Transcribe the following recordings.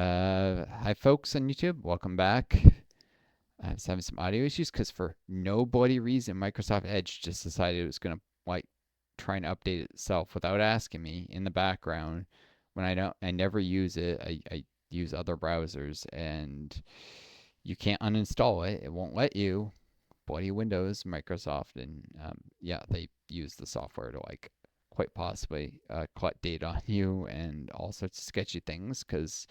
Hi folks on YouTube, welcome back. I was having some audio issues because for no bloody reason, Microsoft Edge just decided it was gonna like try and update itself without asking me in the background. When I never use it. I use other browsers, and you can't uninstall it. It won't let you. Bloody Windows, Microsoft, and yeah, they use the software to like quite possibly collect data on you and all sorts of sketchy things. Because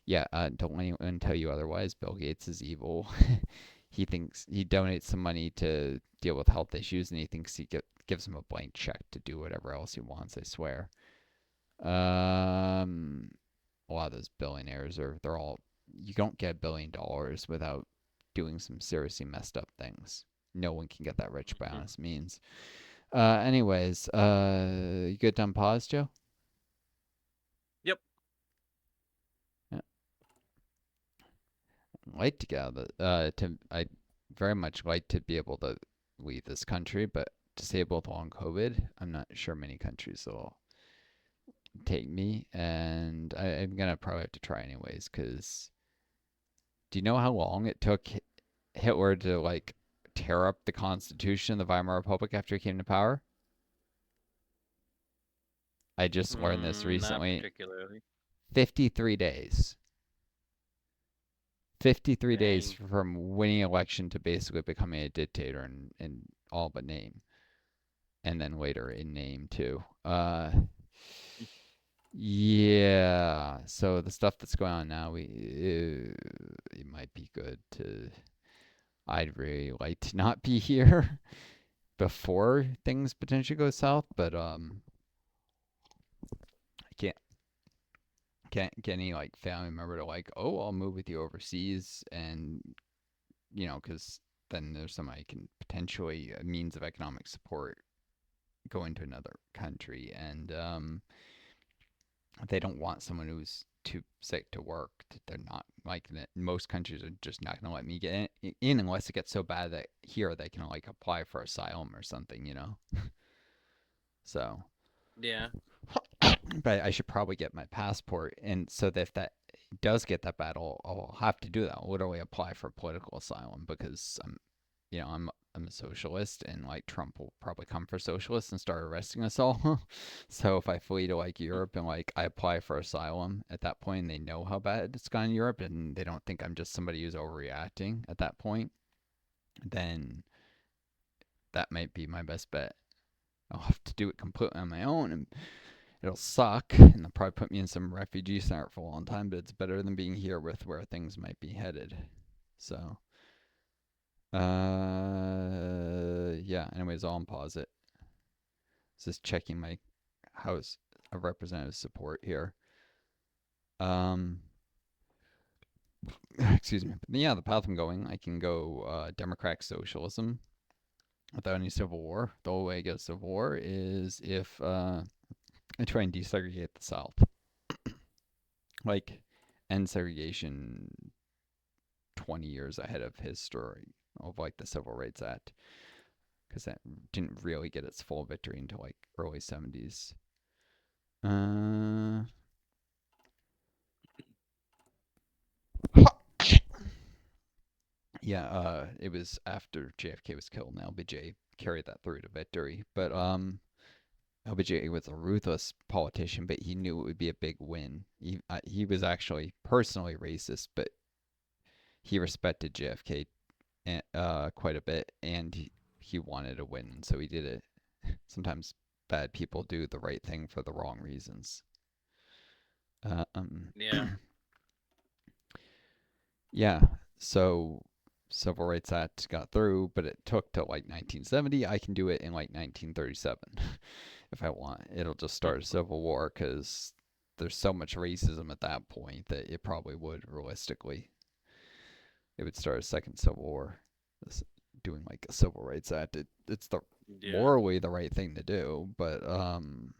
yeah, don't let anyone tell you otherwise. Bill Gates is evil. He thinks he donates some money to deal with health issues, and he thinks gives him a blank check to do whatever else he wants. I swear. Um, a lot of those billionaires they're all, you don't get $1 billion without doing some seriously messed up things. No one can get that rich by Mhm. honest means. Anyways, you good on pause, Joe? Yep. Yeah. I'd like to get out of I very much like to be able to leave this country, but disabled long COVID, I'm not sure many countries will take me, and I'm gonna probably have to try anyways. Cause do you know how long it took Hitler to like tear up the Constitution of the Weimar Republic after he came to power? I just learned this Not recently. particularly. 53 days. 53 days Dang. from winning election to basically becoming a dictator in all but name. And then later in name too. Yeah. So the stuff that's going on now, it might be good to. I'd really like to not be here before things potentially go south, but I can't get any like family member to like, oh, I'll move with you overseas, and because then there's somebody can potentially a means of economic support going to another country, and they don't want someone who's too sick to work. They're not like that. Most countries are just not going to let me get in unless it gets so bad that here they can like apply for asylum or something. So, Yeah. but I should probably get my passport, and so that if that does get that bad, I'll have to do that. I'll literally apply for political asylum because I'm a socialist, and like Trump will probably come for socialists and start arresting us all. So if I flee to like Europe and like I apply for asylum at that point, they know how bad it's gone in Europe, and they don't think I'm just somebody who's overreacting at that point, then that might be my best bet. I'll have to do it completely on my own, and it'll suck, and they'll probably put me in some refugee center for a long time, but it's better than being here with where things might be headed. So, yeah. Anyways, I'll unpause it. Just checking my House of Representatives support here. Um, excuse me. But yeah, the path I'm going, I can go democratic socialism without any civil war. The only way I get a civil war is if I try and desegregate the South, like end segregation 20 years ahead of history of like the Civil Rights Act, because that didn't really get its full victory until like early 70s. Uh, yeah, it was after JFK was killed, and LBJ carried that through to victory. But LBJ was a ruthless politician, but he knew it would be a big win. He was actually personally racist, but he respected JFK quite a bit, and he wanted a win, so he did it. Sometimes bad people do the right thing for the wrong reasons. Uh, um, Yeah. yeah, so Civil Rights Act got through, but it took till like 1970. I can do it in like 1937 if I want. It'll just start a civil war because there's so much racism at that point that it probably would realistically. It would start a second civil war. Doing like a Civil Rights Act, it's the Yeah. morally the right thing to do, but and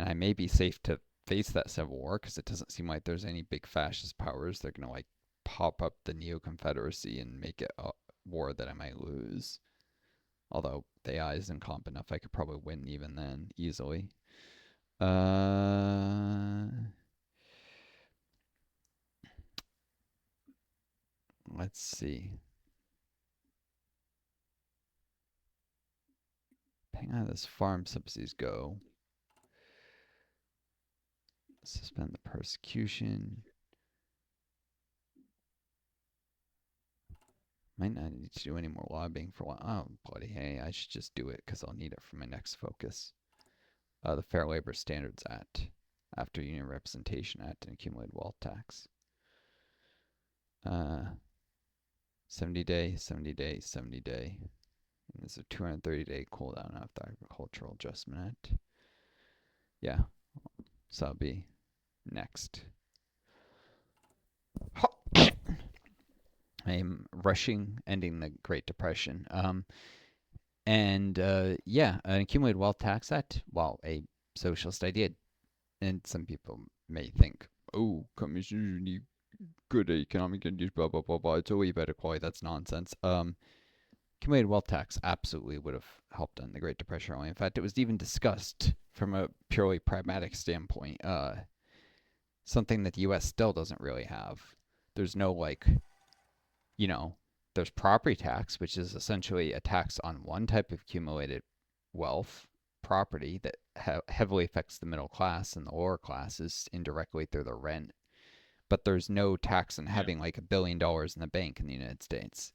I may be safe to face that civil war because it doesn't seem like there's any big fascist powers that are gonna like pop up the Neo Confederacy and make it a war that I might lose. Although the AI isn't comp enough, I could probably win even then easily. Uh, let's see. Depending on how this farm subsidies go, suspend the persecution. Might not need to do any more lobbying for a while. Oh, bloody hey, I should just do it because I'll need it for my next focus. The Fair Labor Standards Act, After Union Representation Act, and Accumulated Wealth Tax. 70 day, 70 day, 70 day. And there's a 230-day cooldown after Agricultural Adjustment Act. Yeah, so that'll be next. I'm rushing ending the Great Depression. And yeah, an accumulated wealth tax act, well, a socialist idea. And some people may think, oh, communism, you good economic conditions, blah, blah, blah, blah. It's way better quality. That's nonsense. Accumulated wealth tax absolutely would have helped in the Great Depression. In fact, it was even discussed from a purely pragmatic standpoint. Something that the U.S. still doesn't really have. There's no like, you know, there's property tax, which is essentially a tax on one type of accumulated wealth, property that heavily affects the middle class and the lower classes indirectly through their rent. But there's no tax on Yeah. having like $1 billion in the bank in the United States.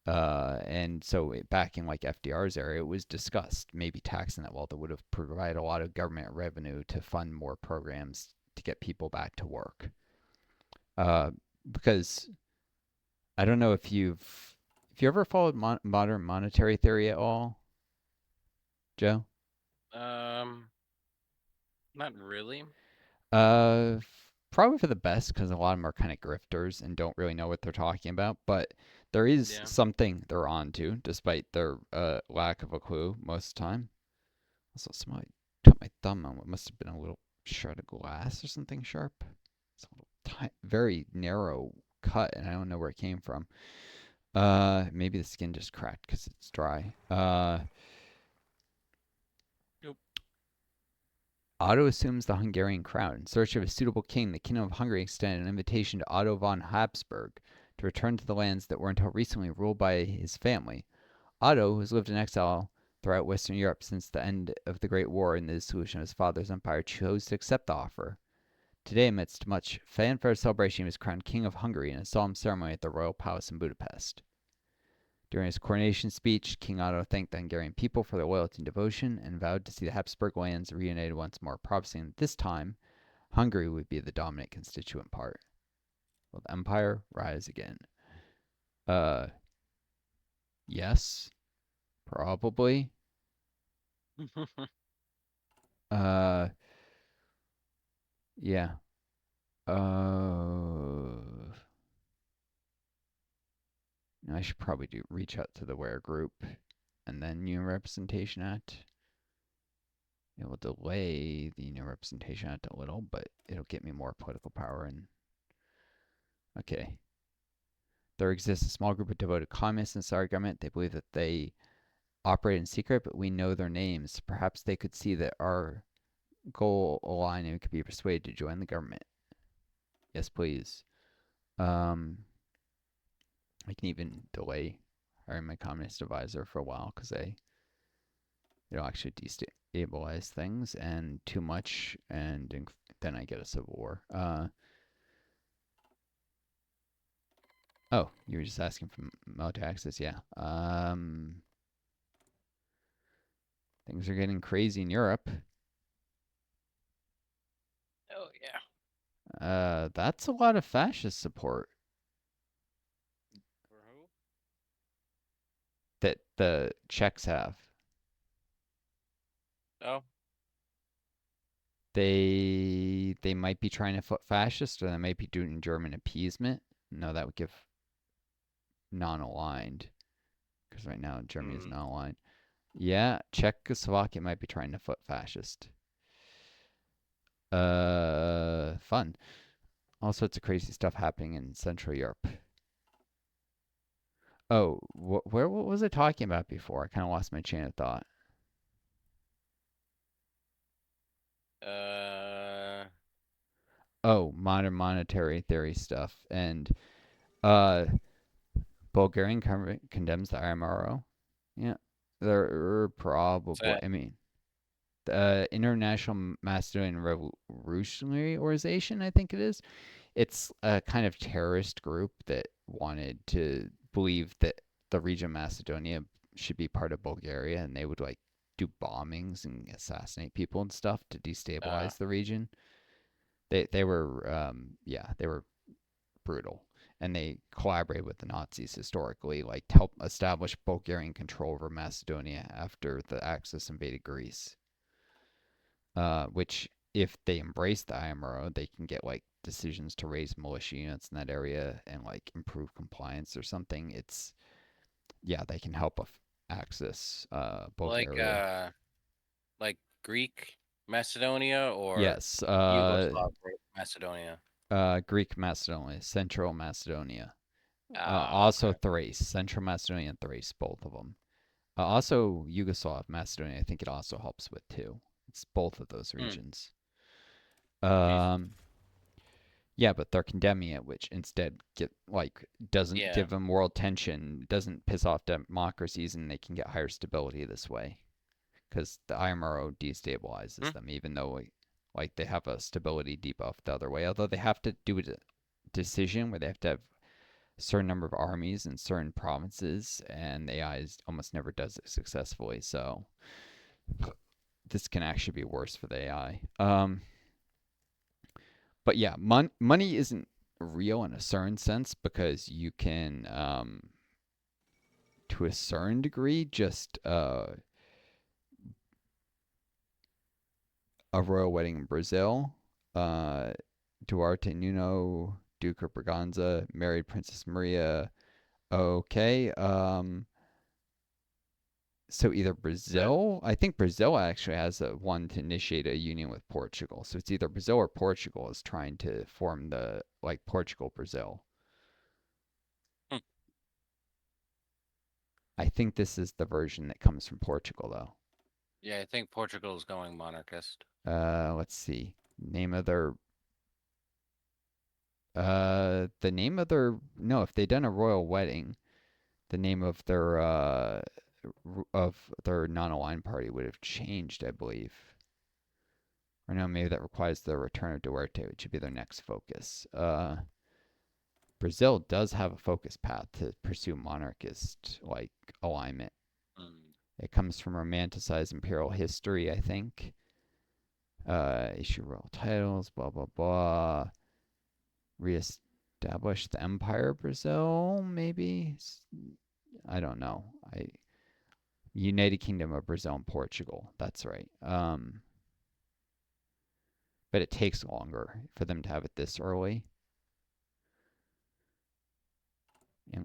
And so back in like FDR's era, it was discussed maybe taxing that wealth that would have provided a lot of government revenue to fund more programs to get people back to work. Because I don't know if you ever followed modern monetary theory at all, Joe. Um, not really. Uh, Probably for the best because a lot of them are kind of grifters and don't really know what they're talking about. But there is Yeah. something they're onto, despite their lack of a clue most of the time. Also, somebody cut my thumb on what must have been a little shred of glass or something sharp. It's a little very narrow cut, and I don't know where it came from. Maybe the skin just cracked because it's dry. Nope. Otto assumes the Hungarian crown. In search of a suitable king, the Kingdom of Hungary extended an invitation to Otto von Habsburg to return to the lands that were until recently ruled by his family. Otto, who has lived in exile throughout Western Europe since the end of the Great War and the dissolution of his father's empire, chose to accept the offer. Today, amidst much fanfare celebration, he was crowned King of Hungary in a solemn ceremony at the royal palace in Budapest. During his coronation speech, King Otto thanked the Hungarian people for their loyalty and devotion and vowed to see the Habsburg lands reunited once more, promising that this time Hungary would be the dominant constituent part. Will the empire rise again? Uh, yes, probably. Uh, yeah. I should probably reach out to the Ware group and then Union Representation Act. It will delay the Union Representation Act a little, but it'll get me more political power. And okay, there exists a small group of devoted communists in our government. They believe that they operate in secret, but we know their names. Perhaps they could see that our goal align and could be persuaded to join the government. Yes, please. Um, I can even delay hiring my communist advisor for a while because it'll actually destabilize things and too much, and then I get a civil war. Oh, you were just asking for military access, yeah. Things are getting crazy in Europe. Oh yeah. That's a lot of fascist support For who? that the Czechs have. Oh. They might be trying to foot fascist, or they might be doing German appeasement. No, that would give non-aligned, because right now Germany is Hmm. non-aligned. Yeah, Czechoslovakia might be trying to foot fascist. Fun. All sorts of crazy stuff happening in Central Europe. Oh, what was I talking about before? I kind of lost my chain of thought. Uh. Oh, modern monetary theory stuff. And Uh, Bulgarian condemns the IMRO. Yeah, they're What's probably. that? I mean, the International Macedonian Revolutionary Organization, I think it is. It's a kind of terrorist group that wanted to believe that the region of Macedonia should be part of Bulgaria, and they would like do bombings and assassinate people and stuff to Uh, destabilize the region. They were they were brutal, and they collaborated with the Nazis historically, like to help establish Bulgarian control over Macedonia after the Axis invaded Greece. Which if they embrace the IMRO, they can get like decisions to raise militia units in that area and like improve compliance or something. It's they can help Axis like Bulgaria. uh, like Greek Macedonia or Yes, Yugoslav Macedonia. Greek Macedonia, Central Macedonia, Ah, also okay. Thrace, Central Macedonia and Thrace, both of them. Also Yugoslav Macedonia, I think it also helps with too. It's both of those Hmm. regions. Jesus. Um, Yeah, but they're condemning it, which instead doesn't Yeah. give them world tension, doesn't piss off democracies, and they can get higher stability this way because the IMRO destabilizes Hmm. them, even though they have a stability debuff the other way. Although they have to do a decision where they have to have a certain number of armies in certain provinces, and the AI almost never does it successfully. So this can actually be worse for the AI. But yeah, money isn't real in a certain sense because you can, to a certain degree, just a royal wedding in Brazil. Uh, Duarte Nuno, Duke of Braganza, married Princess Maria. Okay. So either That. Brazil, I think Brazil actually has one to initiate a union with Portugal. So it's either Brazil or Portugal is trying to form the like Portugal Brazil. Hmm. I think this is the version that comes from Portugal, though. Yeah, I think Portugal is going monarchist. Let's see. Name of their the name of their no, if they'd done a royal wedding, the name of their non-aligned party would have changed, I believe. Or no, maybe that requires the return of Duarte, which should be their next focus. Brazil does have a focus path to pursue monarchist like alignment. Hmm. It comes from romanticized imperial history, I think. Issue royal titles, blah blah blah. Reestablish the Empire of Brazil, maybe. I don't know. I United Kingdom of Brazil and Portugal. That's right. But it takes longer for them to have it this early,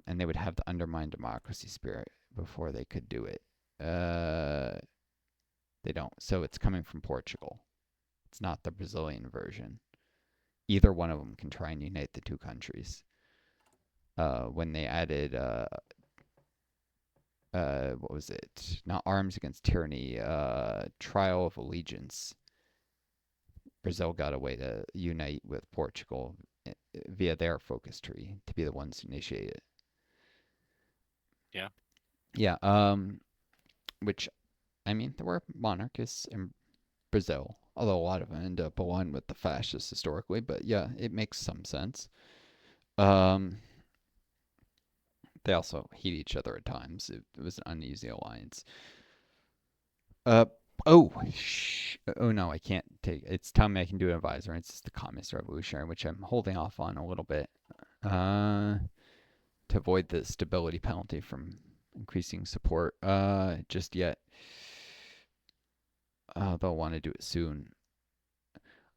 and they would have to undermine democracy spirit before they could do it. Uh, they don't. So it's coming from Portugal. It's not the Brazilian version. Either one of them can try and unite the two countries. When they added what was it? Not Arms Against Tyranny, Trial of Allegiance. Brazil got a way to unite with Portugal via their focus tree to be the ones to initiate it. Yeah. Yeah, which I mean, there were monarchists in Brazil, although a lot of them end up aligned with the fascists historically. But yeah, it makes some sense. Um, they also hate each other at times. It was an uneasy alliance. Uh oh, oh no, I can't take. It's telling me I can do an advisor. It's just the Communist Revolutionary, which I'm holding off on a little bit, to avoid the stability penalty from increasing support. Just yet. They'll want to do it soon.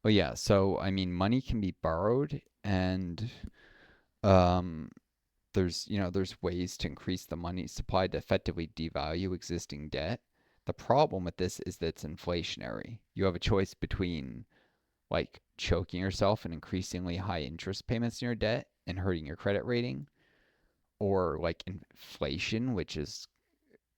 Oh yeah, so I mean, money can be borrowed, and um, there's ways to increase the money supply to effectively devalue existing debt. The problem with this is that it's inflationary. You have a choice between like choking yourself in increasingly high interest payments in your debt and hurting your credit rating, or like inflation, which is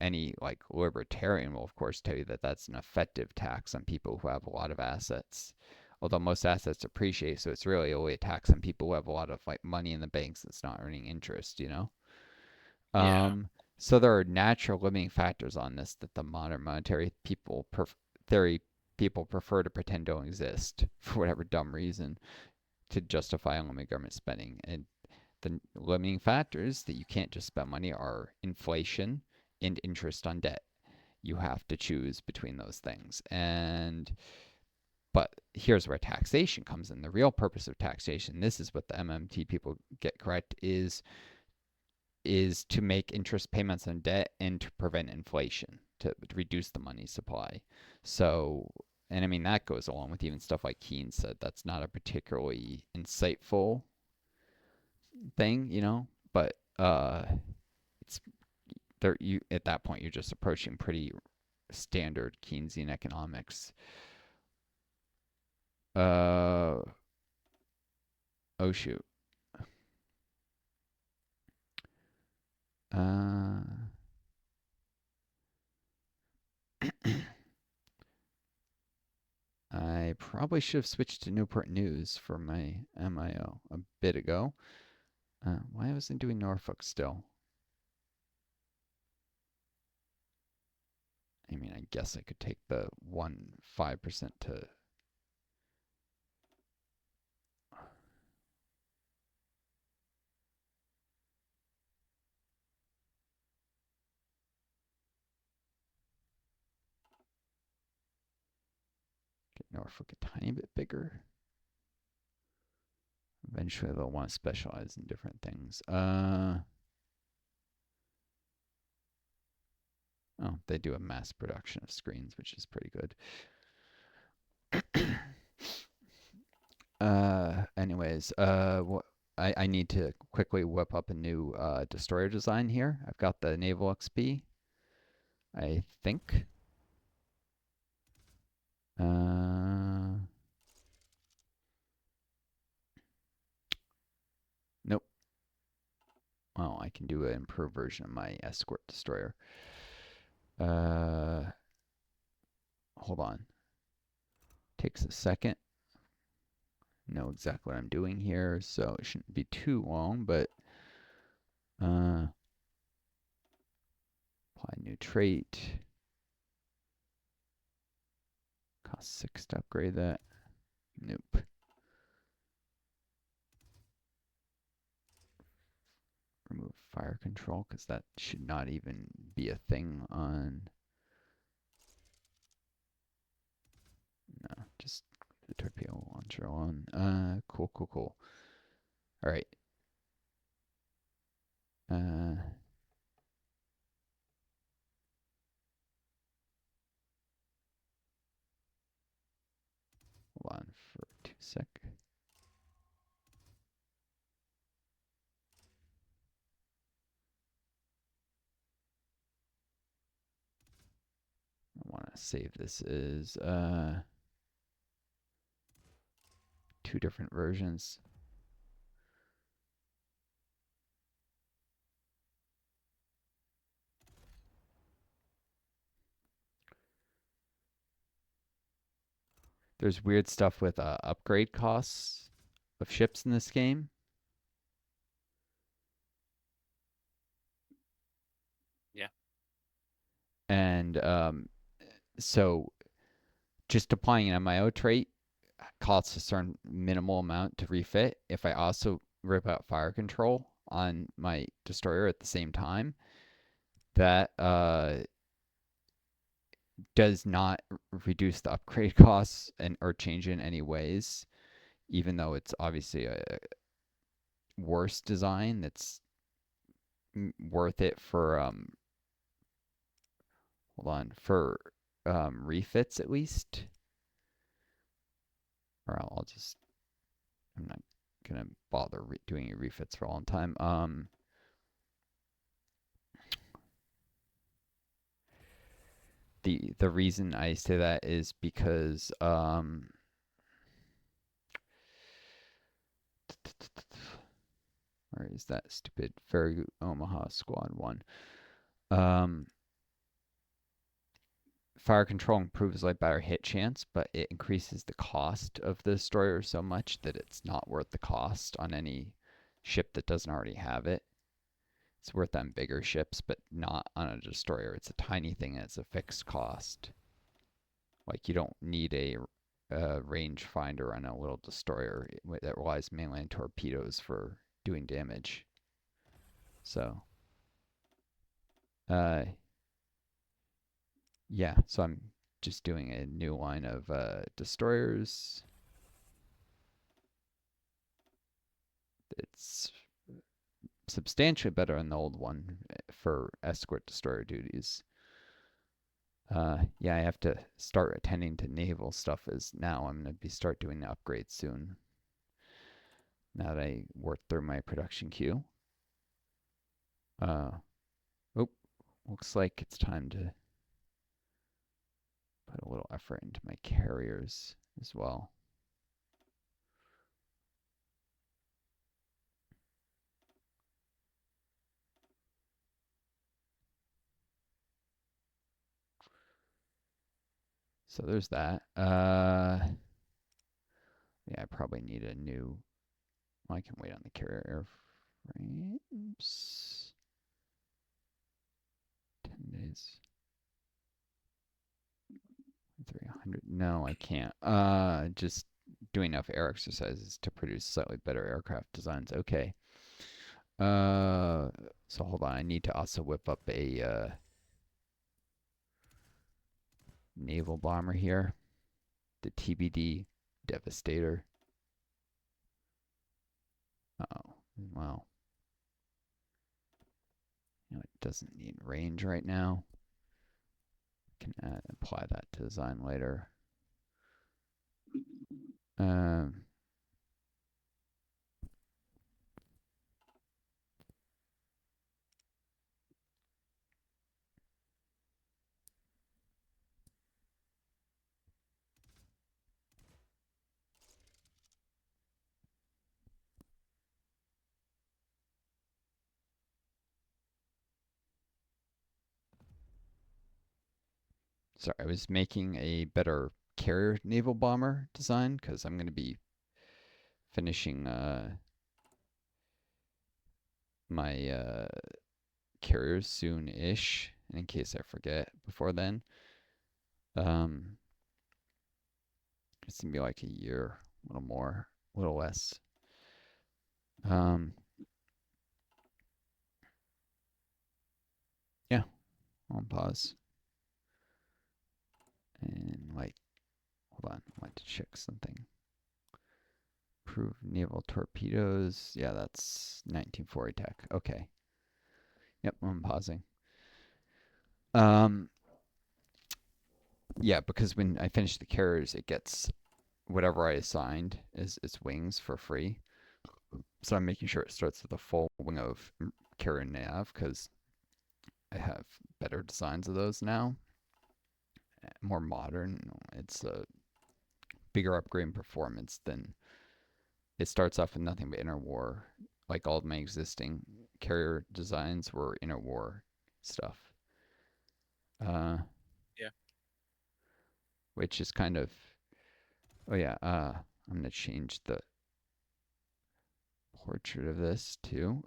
any like libertarian will of course tell you that that's an effective tax on people who have a lot of assets. Although most assets appreciate, so it's really only a tax on people who have a lot of like money in the banks that's not earning interest, you know? Yeah. So there are natural limiting factors on this that the modern monetary theory people prefer to pretend don't exist for whatever dumb reason to justify unlimited government spending. And the limiting factors that you can't just spend money are inflation and interest on debt. You have to choose between those things. But here's where taxation comes in. The real purpose of taxation, this is what the MMT people get correct, is to make interest payments on debt and to prevent inflation, to reduce the money supply. So, and I mean, that goes along with even stuff like Keynes said. That's not a particularly insightful thing, you know, but it's there. You at that point, you're just approaching pretty standard Keynesian economics. Uh, oh shoot. Uh, I probably should have switched to Newport News for my MIO a bit ago. Why wasn't doing Norfolk still? I mean, I guess I could take the 1.5% to get Norfolk a tiny bit bigger. Eventually, they'll want to specialize in different things. Oh, they do a mass production of screens, which is pretty good. Anyways, I need to quickly whip up a new destroyer design here. I've got the Naval XP, I think. Uh, nope. Well, I can do an improved version of my escort destroyer. Uh, hold on. Takes a second. Know exactly what I'm doing here, so it shouldn't be too long, but apply new trait. Cost 6 to upgrade that. Nope. Remove fire control because that should not even be a thing on. No, just the torpedo launcher on. Cool, cool, cool. All right. Hold on for 2 sec. I want to save this as two different versions. There's weird stuff with upgrade costs of ships in this game. Yeah. And so just applying an MIO trait costs a certain minimal amount to refit. If I also rip out fire control on my destroyer at the same time, that does not reduce the upgrade costs and or change it in any ways, even though it's obviously a worse design that's worth it for hold on for refits at least. Or I'll just I'm not gonna bother doing refits for a long time. The reason I say that is because where is that stupid Farragut Omaha Squad 1? Um, fire control improves like better hit chance, but it increases the cost of the destroyer so much that it's not worth the cost on any ship that doesn't already have it. It's worth on bigger ships, but not on a destroyer. It's a tiny thing and it's a fixed cost. Like you don't need a range finder on a little destroyer that relies mainly on torpedoes for doing damage. So, uh, yeah. So I'm just doing a new line of destroyers. It's substantially better than the old one for escort destroyer duties. Yeah, I have to start attending to naval stuff as now I'm going to start doing the upgrades soon. Now that I worked through my production queue. Uh, oh, looks like it's time to put a little effort into my carriers as well. So there's that. Yeah, I probably need a new. Well, I can wait on the carrier airframes. 10 days. 300. No, I can't. Just doing enough air exercises to produce slightly better aircraft designs. Okay. Uh, so hold on. I need to also whip up a naval bomber here. The TBD Devastator. Oh, well. It doesn't need range right now. Can apply that to design later. Um, sorry, I was making a better carrier naval bomber design because I'm going to be finishing my carriers soon-ish. And in case I forget before then, um, it's gonna be like a year, a little more, a little less. Um, yeah, I'll pause and like, hold on, I want to check something. Prove naval torpedoes. Yeah, that's 1940 tech. Okay. Yep, I'm pausing. Um, yeah, because when I finish the carriers, it gets whatever I assigned is its wings for free. So I'm making sure it starts with a full wing of carrier nav because I have better designs of those now, more modern. It's a bigger upgrade in performance than it starts off with nothing but interwar. Like all of my existing carrier designs were interwar stuff, uh, Yeah. which is kind of. Oh yeah, I'm gonna change the portrait of this too.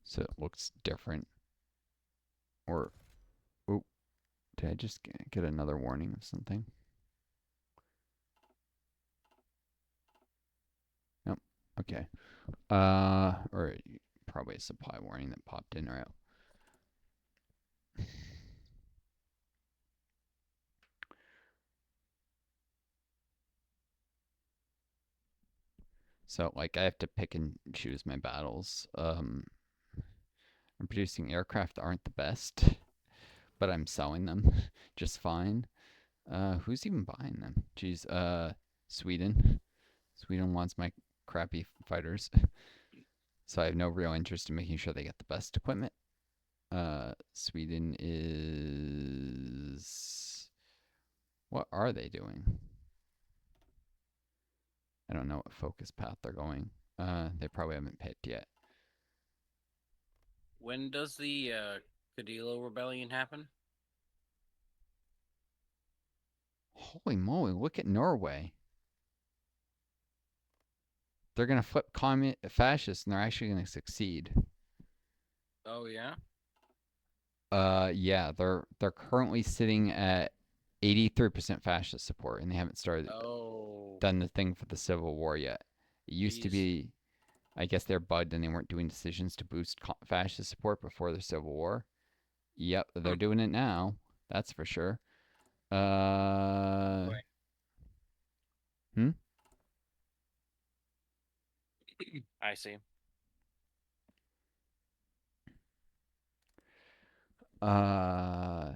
So it looks different. Or, oh, did I just get another warning of something? Nope. Okay. Or probably a supply warning that popped in or out. So like I have to pick and choose my battles. I'm producing aircraft that aren't the best, but I'm selling them just fine. Who's even buying them? Geez, Sweden. Sweden wants my crappy fighters. So I have no real interest in making sure they get the best equipment. Sweden is. What are they doing? I don't know what focus path they're going. They probably haven't picked yet. When does the Cadillo rebellion happen? Holy moly, look at Norway. They're going to flip fascist and they're actually going to succeed. Oh yeah. Yeah, they're currently sitting at 83% fascist support and they haven't Oh, done the thing for the Civil War yet. It used to geez. be, I guess they're bugged and they weren't doing decisions to boost fascist support before the Civil War. Yep, they're Hmm. doing it now. That's for sure. Boy. Hmm? I see. Uh,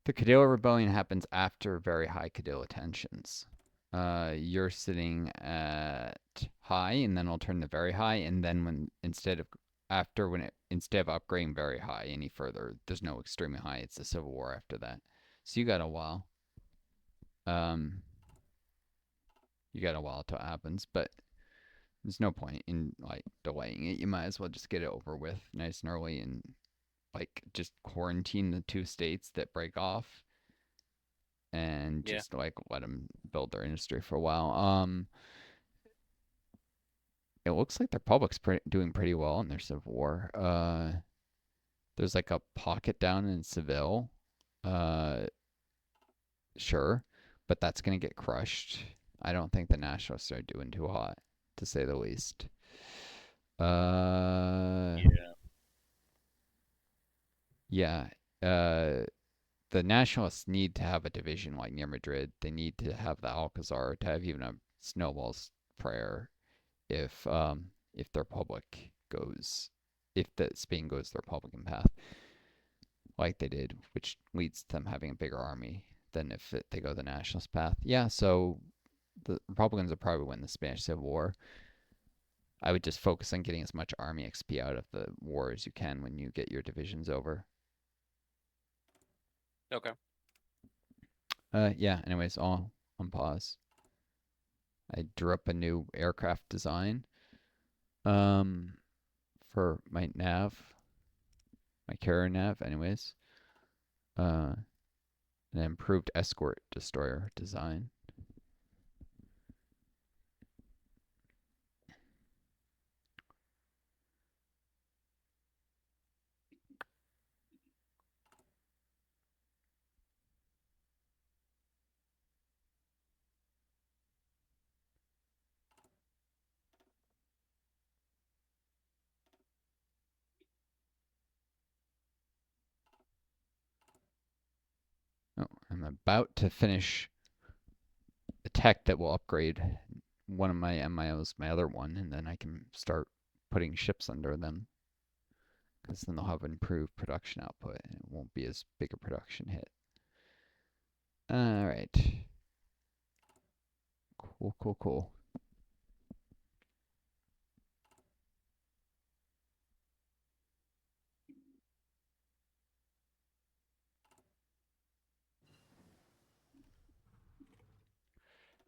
the Cadillo Rebellion happens after very high Cadillo tensions. You're sitting at high, and then it'll turn to very high, and then instead of upgrading very high any further, there's no extremely high. It's the Civil War after that. So you got a while. Um, you got a while till it happens, but there's no point in like delaying it. You might as well just get it over with nice and early and like just quarantine the two states that break off and Yeah. just like let them build their industry for a while. It looks like their public's doing pretty well in their civil war. There's like a pocket down in Seville, uh, sure, but that's gonna get crushed. I don't think the nationalists are doing too hot, to say the least. Uh, Yeah. yeah. Uh, the nationalists need to have a division like near Madrid. They need to have the Alcazar to have even a snowball's prayer if the Republic goes if the Spain goes the Republican path like they did, which leads to them having a bigger army than if they go the nationalist path. Yeah, so the Republicans will probably win the Spanish Civil War. I would just focus on getting as much army XP out of the war as you can when you get your divisions over. Okay. Yeah. Anyways, I'll on pause. I drew up a new aircraft design um for my nav, my carrier nav. Anyways, an improved escort destroyer design. Oh, I'm about to finish a tech that will upgrade one of my MIOs, my other one, and then I can start putting ships under them because then they'll have improved production output and it won't be as big a production hit. All right. Cool, cool, cool.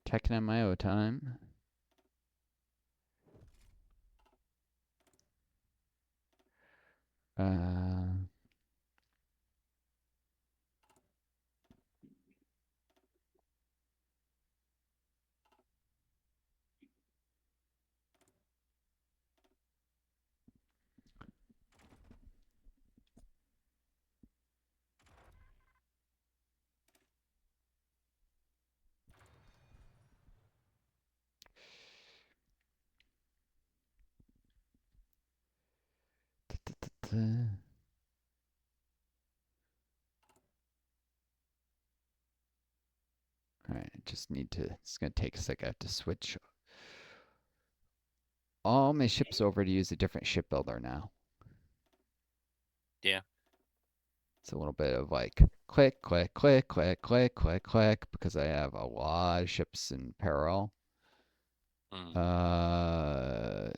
Tech and MIO time. Uh, all right, just need to. It's gonna take a sec. I have to switch all my ships over to use a different shipbuilder now. Yeah. It's a little bit of like click, click, click, click, click, click, click, because I have a lot of ships in parallel. Mm. Uh,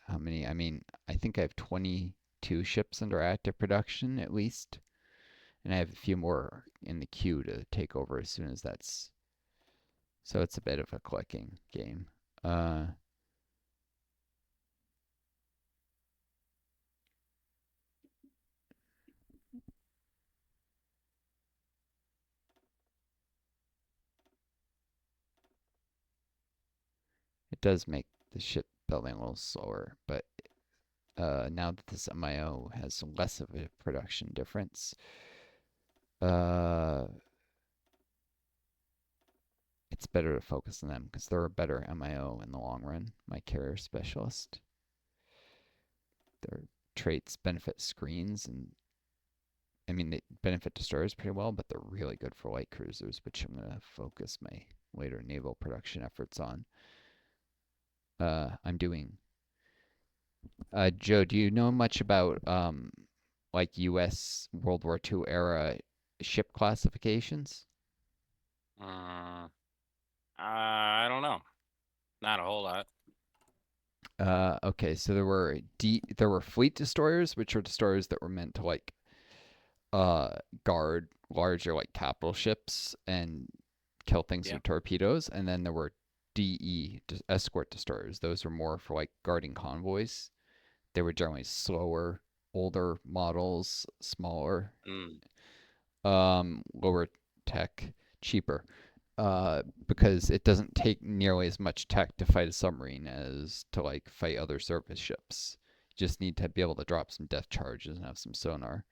how many? I mean, I think I have 22 ships under active production at least, and I have a few more in the queue to take over as soon as that's. So it's a bit of a clicking game. Uh, it does make the ship building a little slower, but now that this MIO has less of a production difference, uh, it's better to focus on them because they're a better MIO in the long run. My carrier specialist, their traits benefit screens, and I mean they benefit destroyers pretty well, but they're really good for light cruisers, which I'm gonna focus my later naval production efforts on. I'm doing. Joe, do you know much about like U.S. World War II era ship classifications? Uh, I don't know. Not a whole lot. Okay, so there were fleet destroyers, which are destroyers that were meant to like uh guard larger like capital ships and kill things Yeah. with torpedoes, and then there were DE escort destroyers. Those were more for like guarding convoys. They were generally slower, older models, smaller, Mm. lower tech, cheaper. Because it doesn't take nearly as much tech to fight a submarine as to like fight other surface ships. You just need to be able to drop some depth charges and have some sonar.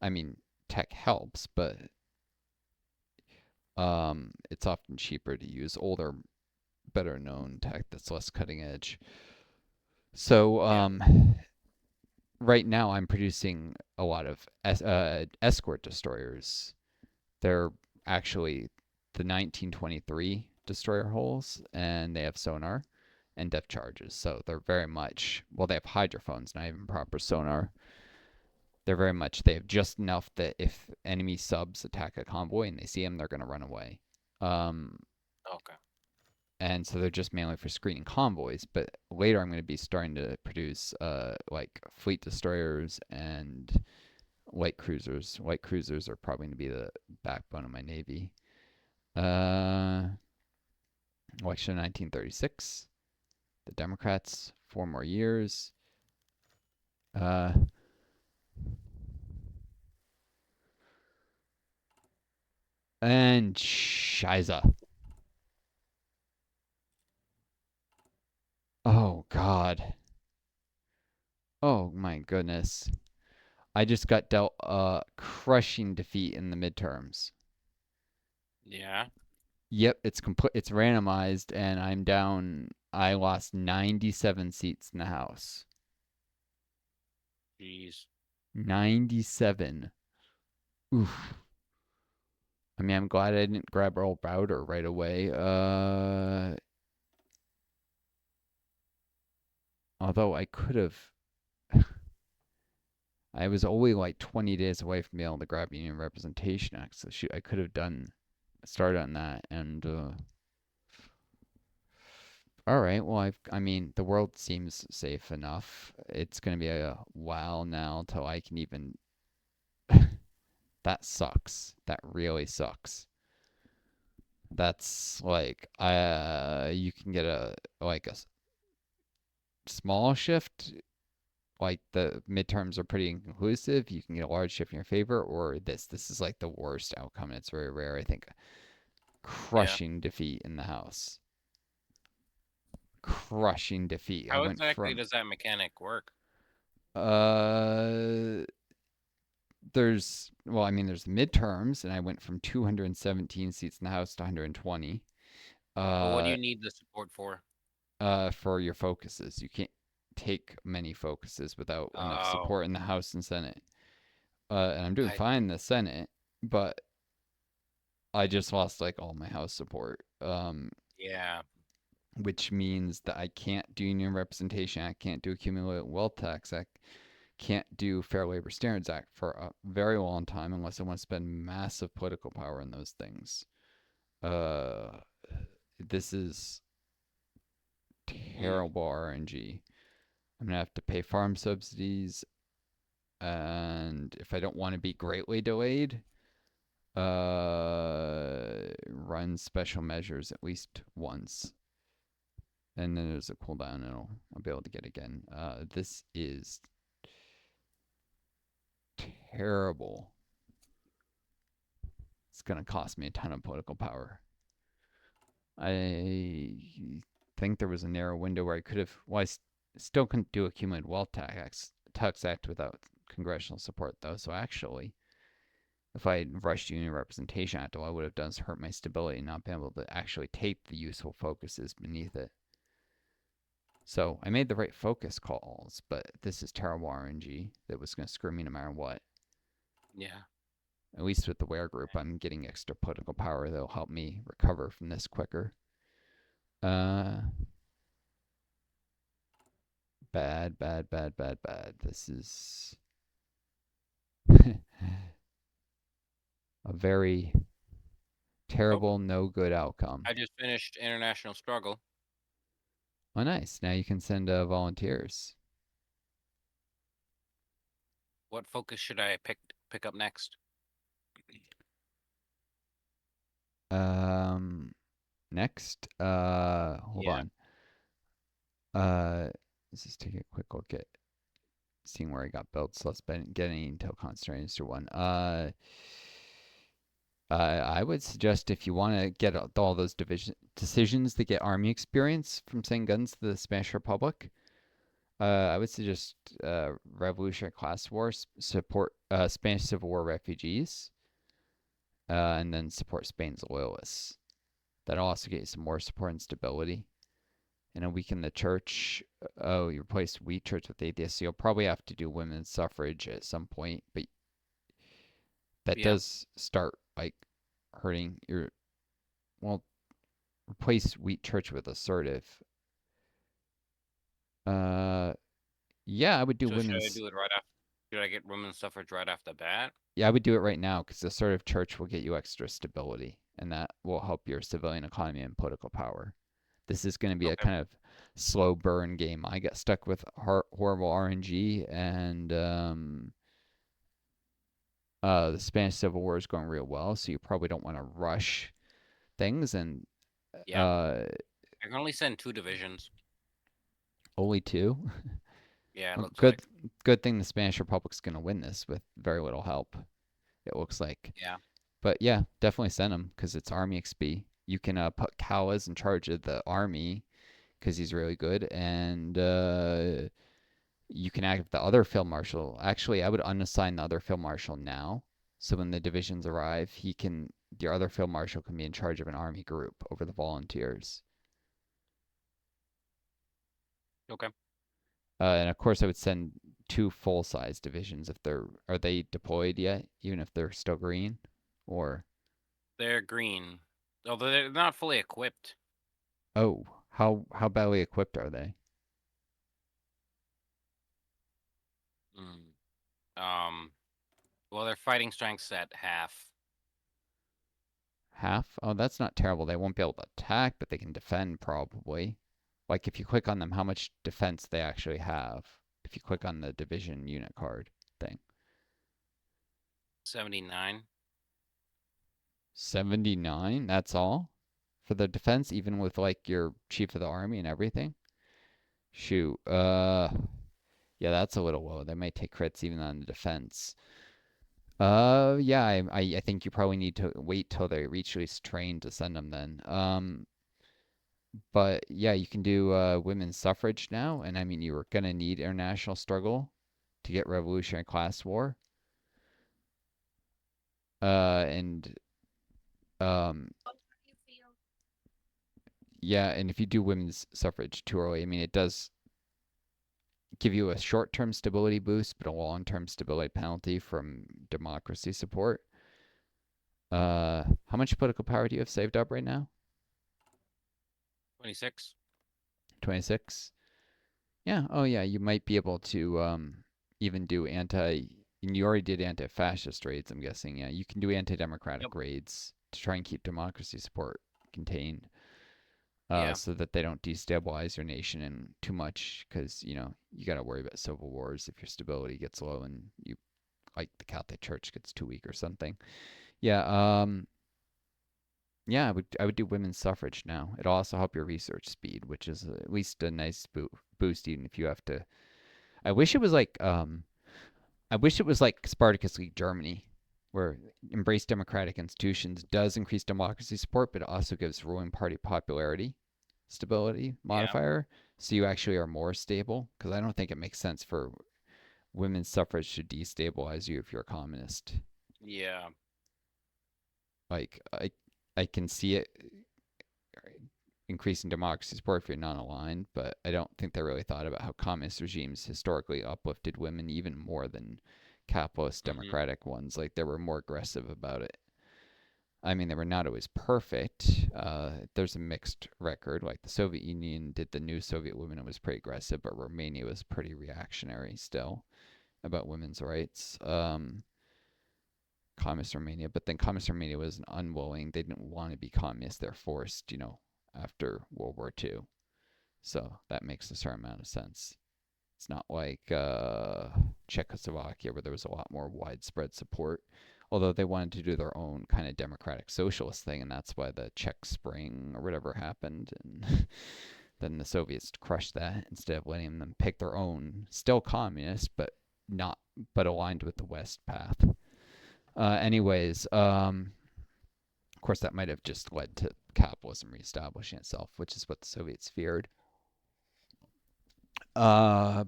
I mean, tech helps, but it's often cheaper to use older, better known tech that's less cutting edge. So Yeah. right now I'm producing a lot of escort destroyers. They're actually the 1923 destroyer hulls, and they have sonar and depth charges. So they're very much, well, they have hydrophones, not even proper sonar. They're very much, they have just enough that if enemy subs attack a convoy and they see them, they're going to run away. Um, Okay. and so they're just mainly for screening convoys. But later, I'm going to be starting to produce like fleet destroyers and light cruisers. Light cruisers are probably going to be the backbone of my navy. Election 1936. The Democrats, 4 more years. Uh, and Shiza. Oh, God. Oh, my goodness. I just got dealt a crushing defeat in the midterms. Yeah. Yep, it's complete. It's randomized, and I'm down. I lost 97 seats in the House. Jeez. 97. Oof. I mean, I'm glad I didn't grab Earl Browder right away. Although I could have. I was only like 20 days away from being able to grab Union Representation Act. So shoot, I could have done started on that. And all right, well, I mean, the world seems safe enough. It's gonna be a while now till I can even. That sucks. That really sucks. That's like you can get a like a small shift, like the midterms are pretty inconclusive. You can get a large shift in your favor, or this is like the worst outcome. It's very rare. I think Yeah. crushing defeat in the House. Crushing defeat. I How went exactly from does that mechanic work? uh well, I mean there's midterms, and I went from 217 seats in the House to 120. But what do Uh you need the support for? for your focuses. You can't take many focuses without enough Oh, support in the House and Senate. And I'm doing I fine in the Senate, but I just lost like all my House support, yeah. which means that I can't do union representation. I can't do accumulated wealth tax. I can't do Fair Labor Standards Act for a very long time unless I want to spend massive political power in those things. Uh, this is Mm. terrible RNG. I'm gonna have to pay farm subsidies, and if I don't want to be greatly delayed, run special measures at least once, and then there's a cooldown, and I'll be able to get again. This is terrible. It's gonna cost me a ton of political power. I think there was a narrow window where I could have. Well, still couldn't do accumulated wealth tax act without congressional support, though. So actually, if I had rushed union representation act, all I would have done is hurt my stability and not been able to actually tape the useful focuses beneath it. So I made the right focus calls, but this is terrible RNG that was going to screw me no matter what. Yeah. At least with the Wear group, I'm getting extra political power that'll help me recover from this quicker. Uh, bad, bad, bad, bad, bad. This is a very Oh, terrible, no good outcome. I just finished international struggle. Oh, nice. Now you can send volunteers. What focus should I pick up next? Um, next, hold Yeah. on. Let's just take a quick look at seeing where I got built. So let's get any intel constraints to one. I would suggest if you want to get all those decisions that get army experience from sending guns to the Spanish Republic, I would suggest Revolutionary Class War, support Spanish Civil War refugees, and then support Spain's loyalists. That'll also get you some more support and stability. And a weaken the church. Oh, you replace weak church with atheist. So you'll probably have to do women's suffrage at some point, but that Yeah. does start like hurting your. Well, replace weak church with assertive. Uh, yeah, I would do So should I women's. do it right after? Should I get women's suffrage right off the bat? Yeah, I would do it right now because assertive church will get you extra stability, and that will help your civilian economy and political power. This is going to be a Okay. kind of slow burn game. I got stuck with horrible RNG, and the Spanish Civil War is going real well, so you probably don't want to rush things. And Yeah. uh, I can only send 2 divisions. only two. Yeah, it Well, looks like. good thing the Spanish Republic's going to win this with very little help. It looks like. Yeah. But yeah, definitely send him because it's Army XP. You can put Kalas in charge of the army because he's really good, and you can act the other field marshal. Actually, I would unassign the other field marshal now, so when the divisions arrive, your other field marshal can be in charge of an army group over the volunteers. Okay. And of course, I would send two full size divisions if are they deployed yet, even if they're still green, or They're green. Although they're not fully equipped. oh, how badly equipped are they? Mm. Well, their fighting strength's at half. Half? Oh, that's not terrible. They won't be able to attack, but they can defend probably. Like if you click on them, how much defense they actually have. If you click on the division unit card thing. 79. 79? That's all? For the defense, even with like your chief of the army and everything? Shoot. Yeah, that's a little low. They might take crits even on the defense. Yeah, I think you probably need to wait till they reach at least train to send them then. But yeah, you can do women's suffrage now, and I mean you were gonna need international struggle to get revolutionary class war. And um, yeah, and if you do women's suffrage too early, I mean it does give you a short-term stability boost, but a long-term stability penalty from democracy support. How much political power do you have saved up right now? 26. 26. Yeah. Oh, yeah. You might be able to even do and you already did anti-fascist raids, I'm guessing. Yeah, you can do Yep. anti-democratic raids to try and keep democracy support contained. Yeah. so that they don't destabilize your nation and too much, because you got to worry about civil wars if your stability gets low and you like the Catholic Church gets too weak or something. Yeah, yeah, I would do women's suffrage now. It'll also help your research speed, which is at least a nice boost, even if you have to. I wish it was like I wish it was like Spartacus League Germany, where embrace democratic institutions does increase democracy support, but it also gives ruling party popularity stability Yeah. modifier, so you actually are more stable. Because I don't think it makes sense for women's suffrage to destabilize you if you're a communist. Yeah. Like I can see it increasing democracy support if you're non-aligned, but I don't think they really thought about how communist regimes historically uplifted women even more than capitalist Hmm. democratic ones. Like they were more aggressive about it. I mean, they were not always perfect. There's a mixed record. Like the Soviet Union did the new Soviet women, it was pretty aggressive, but Romania was pretty reactionary still about women's rights. Communist Romania, but then Communist Romania was unwilling. They didn't want to be communist. They're forced, after World War II. So that makes a certain amount of sense. It's not like Czechoslovakia, where there was a lot more widespread support, although they wanted to do their own kind of democratic socialist thing, and that's why the Czech Spring or whatever happened. And then the Soviets crushed that instead of letting them pick their own, still communist, but not, but aligned with the West path. Anyways, of course, that might have just led to capitalism reestablishing itself, which is what the Soviets feared. Uh,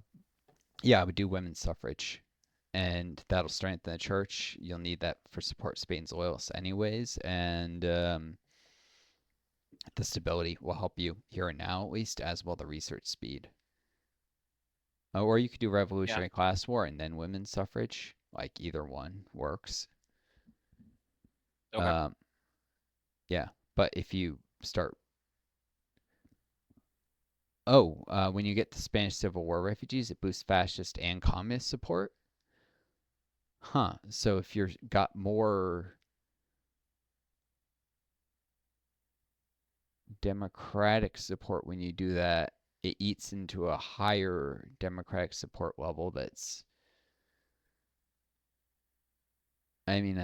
yeah, I would do women's suffrage, and that'll strengthen the church. You'll need that for support Spain's loyalists, anyways, and the stability will help you here and now, at least, as well the research speed. Or you could do Yeah. revolutionary class war and then women's suffrage. Like either one works. Okay. Um, yeah, but if you start, when you get to Spanish Civil War refugees, it boosts fascist and communist support. Huh. So if you're got more democratic support when you do that, it eats into a higher democratic support level. I mean,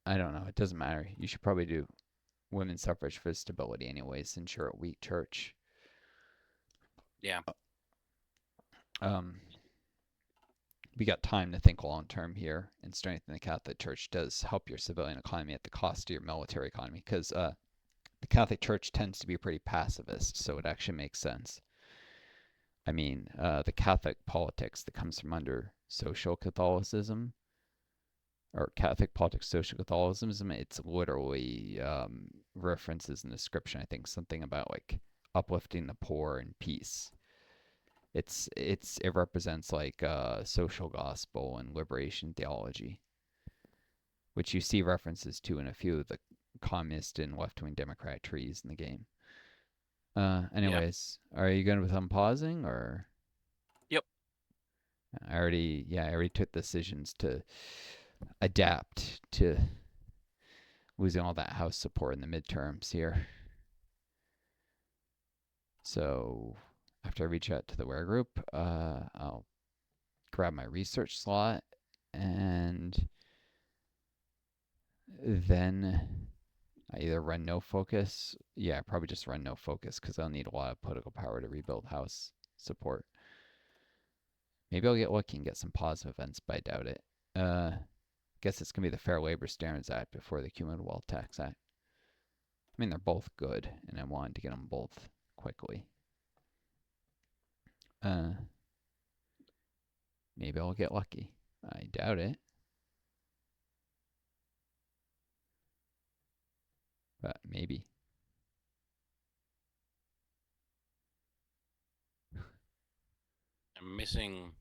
I don't know. It doesn't matter. You should probably do women's suffrage for stability anyways, since you're a weak church. Yeah. Um, we got time to think long term here, and strengthening the Catholic Church does help your civilian economy at the cost of your military economy, because the Catholic Church tends to be pretty pacifist, so it actually makes sense. I mean, the Catholic politics that comes from under social Catholicism or Catholic politics, social Catholicism, it's literally references in the scripture. I think something about like uplifting the poor and peace. It represents like social gospel and liberation theology, which you see references to in a few of the communist and left wing Democrat trees in the game. Yeah. Anyways, are you good with unpausing or? Yep. I already took decisions to adapt to losing all that house support in the midterms here. So after I reach out to the wear group, I'll grab my research slot and then I either run no focus. Yeah, probably just run no focus because I'll need a lot of political power to rebuild house support. Maybe I'll get lucky and get some positive events, but I doubt it. Guess it's gonna be the Fair Labor Standards Act before the Cumulative Wealth Tax Act. I mean, they're both good, and I wanted to get them both quickly. Uh, Maybe I'll get lucky. I doubt it, but maybe. I'm missing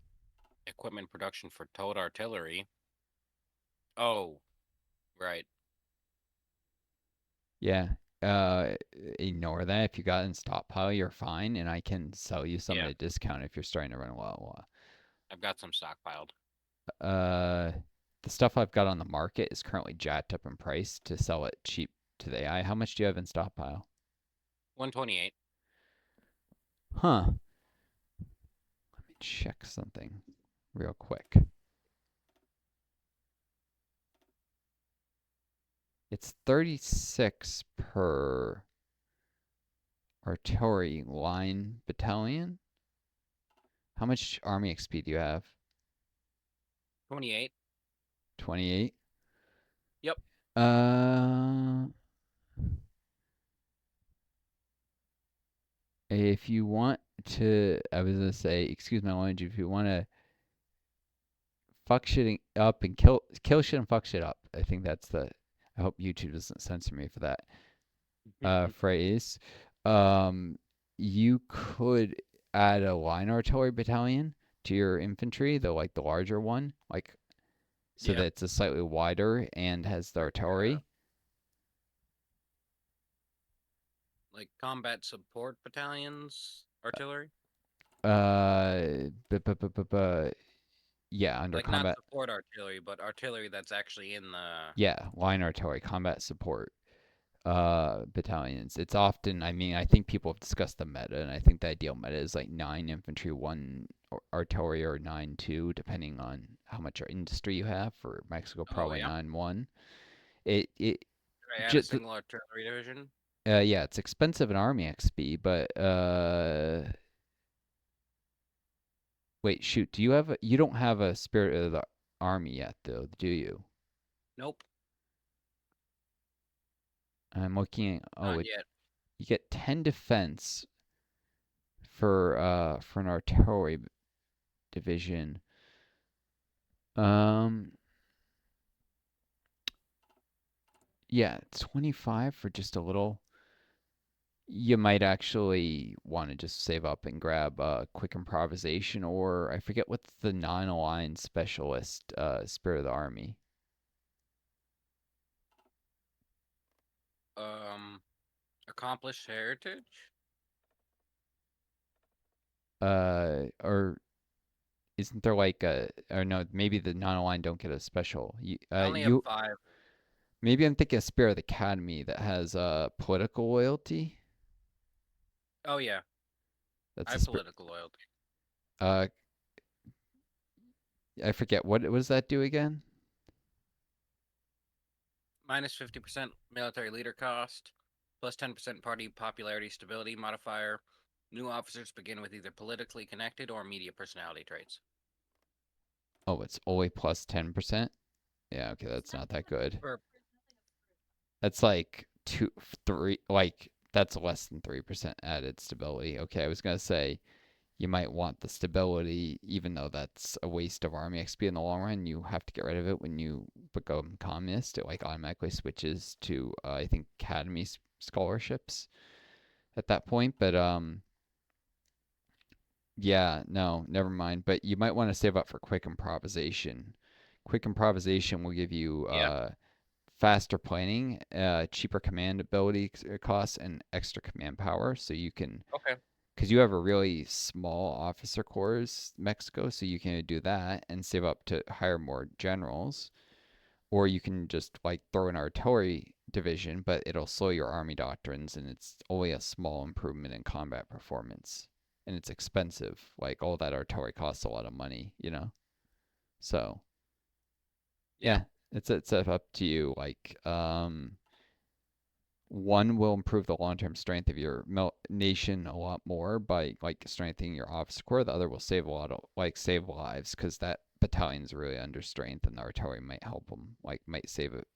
equipment production for towed artillery. Oh, right. Yeah. Ignore that. If you got in stockpile, you're fine, and I can sell you some at Yeah. a discount if you're starting to run a lot. I've got some stockpiled. Uh, the stuff I've got on the market is currently jacked up in price to sell it cheap to the AI. How much do you have in stockpile? 128. Huh. Let me check something real quick. It's 36 per artillery line battalion. How much army XP do you have? 28. 28. Yep. Uh, if you want to, I was gonna say, excuse my language. If you want to fuck shit up and kill shit and fuck shit up, I think that's the. I hope YouTube doesn't censor me for that phrase. Um, you could add a line artillery battalion to your infantry, the larger one, like so that Yeah. it's a slightly wider and has the Uh, artillery. like combat support battalions, artillery. Yeah, under Like not combat. support artillery, but artillery that's actually in the. Yeah, line artillery, combat support battalions. It's often, I mean, I think people have discussed the meta, and I think the ideal meta is like 9 infantry, one artillery, or 9-2, depending on how much industry you have. For Mexico, Oh probably yeah. 9-1. It Could I add a just single artillery division? yeah, it's expensive in army XP, but wait, shoot, you don't have a spirit of the army yet, though, do you? Nope, I'm looking at, not yet. you get 10 defense for an artillery division. Um, yeah, 25 for just a little. You might actually want to just save up and grab quick improvisation, or I forget what's the non-aligned specialist spirit of the army. Accomplished heritage. Or isn't there like a, or no, maybe the non-aligned don't get a special. I only have 5. Maybe I'm thinking of Spirit of the Academy that has political loyalty. Oh yeah, I That's a have spirit. political loyalty. Uh, I forget what does that do again? Minus 50% military leader cost, plus 10% party popularity stability modifier. New officers begin with either politically connected or media personality traits. Oh, it's only plus 10%. Yeah, okay, that's not that good. For That's like two, three, like that's less than 3% added stability. Okay, I was gonna say you might want the stability, even though that's a waste of army XP in the long run. You have to get rid of it when you become communist. It like automatically switches to I think academy scholarships at that point. But yeah, no, never mind. But you might want to save up for quick improvisation. Quick improvisation will give you yeah, faster planning, cheaper command ability costs, and extra command power. So you can, okay, because you have a really small officer corps, Mexico, so you can do that and save up to hire more generals. Or you can just like throw an artillery division, but it'll slow your army doctrines, and it's only a small improvement in combat performance. And it's expensive. Like all that artillery costs a lot of money. So yeah. yeah, it's up to you. Like one will improve the long-term strength of your nation a lot more by like strengthening your officer corps. The other will save a lot of like save lives because that battalion's really under strength, and the artillery might help them. Like might save it.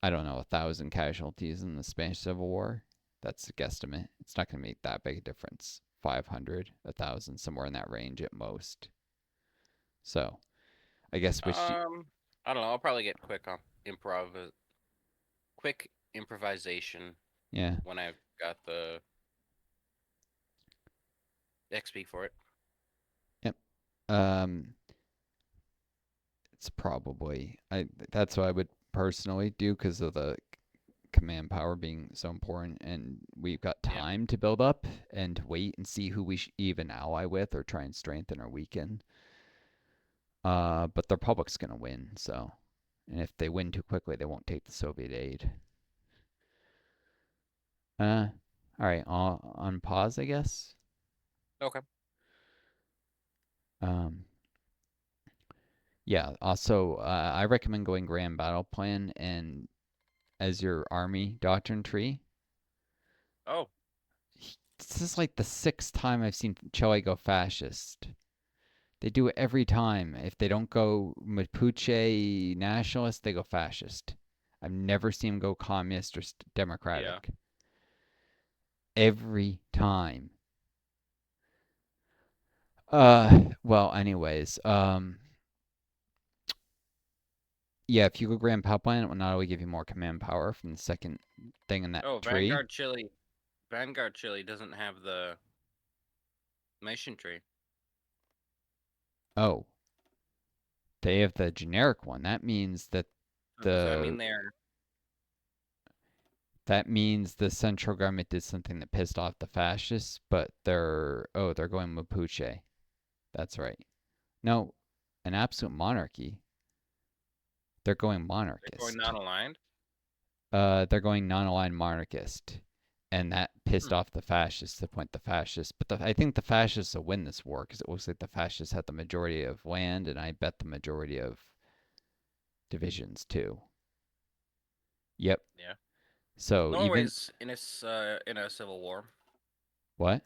I don't know, 1,000 casualties in the Spanish Civil War. That's a guesstimate. It's not going to make that big a difference. 500, 1,000, somewhere in that range at most. So I guess which I don't know. I'll probably get quick improvisation yeah. when I've got the XP for it. Yep. Um, it's probably I. That's what I would personally do because of the command power being so important, and we've got Yeah. time to build up and wait and see who we even ally with or try and strengthen or weaken. But the Republic's gonna win, so and if they win too quickly, they won't take the Soviet aid. Uh, All right, on pause, I guess. Okay. Um, yeah. Also, I recommend going Grand Battle Plan and as your army doctrine tree. Oh, This is like the sixth time I've seen Chile go fascist. They do it every time. If they don't go Mapuche nationalist, they go fascist. I've never seen them go communist or yeah. democratic. Every time. Well, anyways, yeah, if you go Grand Pipeline, it will not only give you more command power from the second thing in that Oh, tree. Vanguard Chile. Vanguard Chile doesn't have the mission tree. Oh, they have the generic one. That means that So does that the mean they're that means the central government did something that pissed off the fascists, but they're going Mapuche. That's right. No, an absolute monarchy. They're going going monarchist. non-aligned? They're going non-aligned monarchist, and that pissed Hmm. off the fascists. To the point the fascists, but I think the fascists will win this war because it looks like the fascists had the majority of land, and I bet the majority of divisions too. Yep. Yeah. So even Norway's in a civil war. what?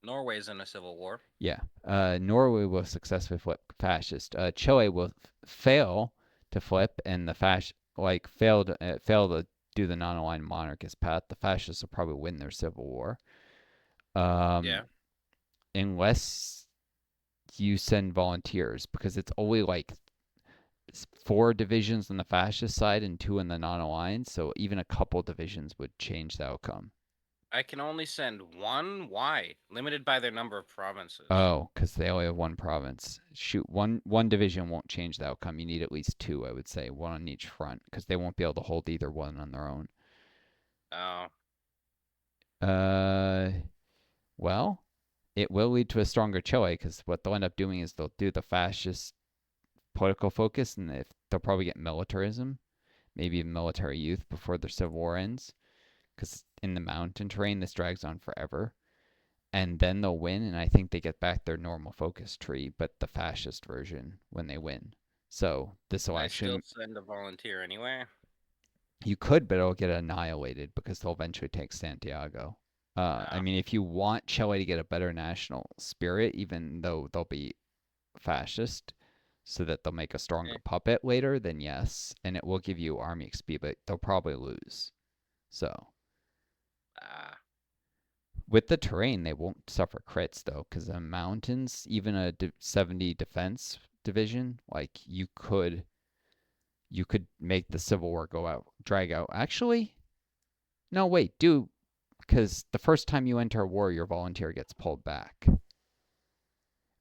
Norway's in a civil war. Yeah. Norway will successfully flip fascist. Chile will fail to flip, and the fail to do the non-aligned monarchist path. The fascists will probably win their civil war. Yeah. Um, unless you send volunteers, because it's only like four divisions on the fascist side and two in the non-aligned. So even a couple divisions would change the outcome. I can only send one. Why? Limited by their number of provinces. Oh, because they only have one province. Shoot, one division won't change the outcome. You need at least two, I would say, one on each front, because they won't be able to hold either one on their own. Oh, Uh, well, it will lead to a stronger Chile, because what they'll end up doing is they'll do the fascist political focus, and if they'll probably get militarism, maybe military youth before their civil war ends, because in the mountain terrain this drags on forever. And then they'll win, and I think they get back their normal focus tree, but the fascist version when they win. So this can I still election, send a volunteer anyway? you could, but it'll get annihilated because they'll eventually take Santiago. I Oh, mean, if you want Chile to get a better national spirit, even though they'll be fascist, so that they'll make a stronger eh. puppet later, then yes, and it will give you army XP, but they'll probably lose. So Ah, with the terrain, they won't suffer crits though, because the mountains, even a 70 defense division, like you could make the Civil War drag out. Actually, no, wait, do because the first time you enter a war, your volunteer gets pulled back,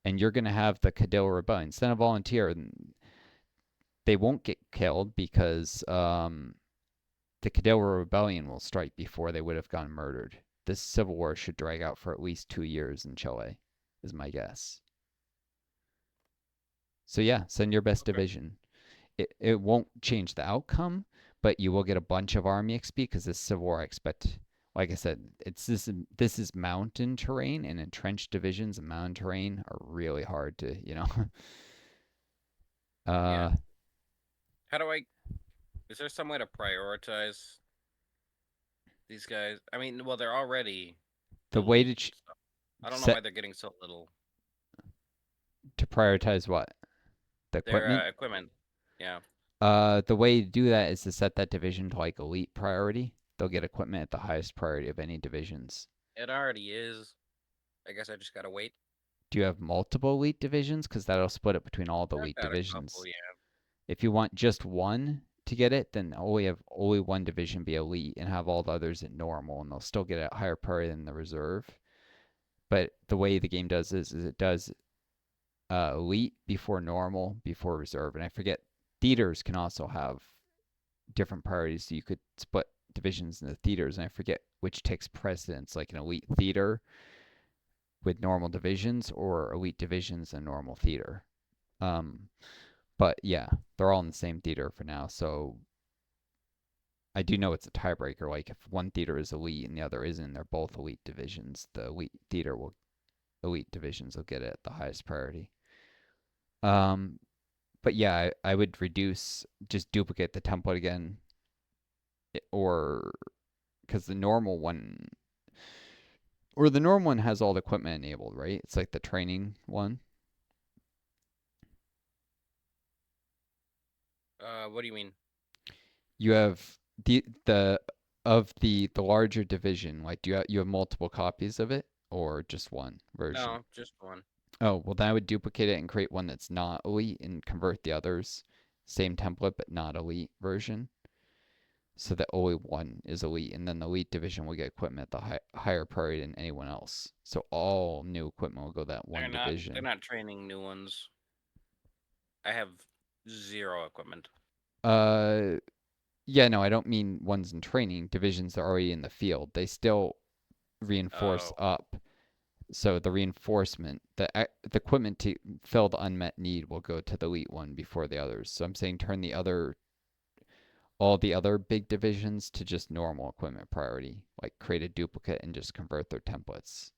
and you're gonna have the Cadil Rebellion. Send a volunteer, they won't get killed because the Cadil Rebellion will strike before they would have gone murdered. This Civil War should drag out for at least 2 years in Chile, is my guess. So yeah, send your best okay. division. It won't change the outcome, but you will get a bunch of army XP because this Civil War I expect. Like I said, this is mountain terrain, and entrenched divisions and mountain terrain are really hard to. Yeah. Uh, How do I? Is there some way to prioritize these guys? I mean, well, they're already the way elite. to So I don't know why set they're getting so little. to prioritize what the Their equipment. equipment. Yeah. The way to do that is to set that division to like elite priority. They'll get equipment at the highest priority of any divisions. It already is. I guess I just gotta wait. Do you have multiple elite divisions? Because that'll split it between all the I've elite got a couple. divisions. Yeah. If you want just one to get it, then only one division be elite and have all the others at normal, and they'll still get a higher priority than the reserve. But the way the game does is it does elite before normal before reserve, and I forget theaters can also have different priorities, so you could split divisions into theaters, and I forget which takes precedence, like an elite theater with normal divisions or elite divisions and normal theater. Um, but yeah, they're all in the same theater for now, so I do know it's a tiebreaker. Like if one theater is elite and the other isn't, they're both elite divisions. The elite divisions will get it at the highest priority. Um, but yeah, I would reduce, just duplicate the template again, or because the normal one has all the equipment enabled, right? It's like the training one. What do you mean? You have the of the larger division. Like, do you have multiple copies of it or just one version? No, just one. Oh, well, then I would duplicate it and create one that's not elite and convert the others. Same template, but not elite version. So that only one is elite, and then the elite division will get equipment at the higher priority than anyone else. So all new equipment will go that They're one not. They're division. not training new ones. I have zero equipment. Uh, yeah, no, I don't mean ones in training. Divisions that are already in the field. They still reinforce Oh, up. So the reinforcement, the equipment to fill the unmet need will go to the elite one before the others. So I'm saying turn all the other big divisions to just normal equipment priority, like create a duplicate and just convert their templates,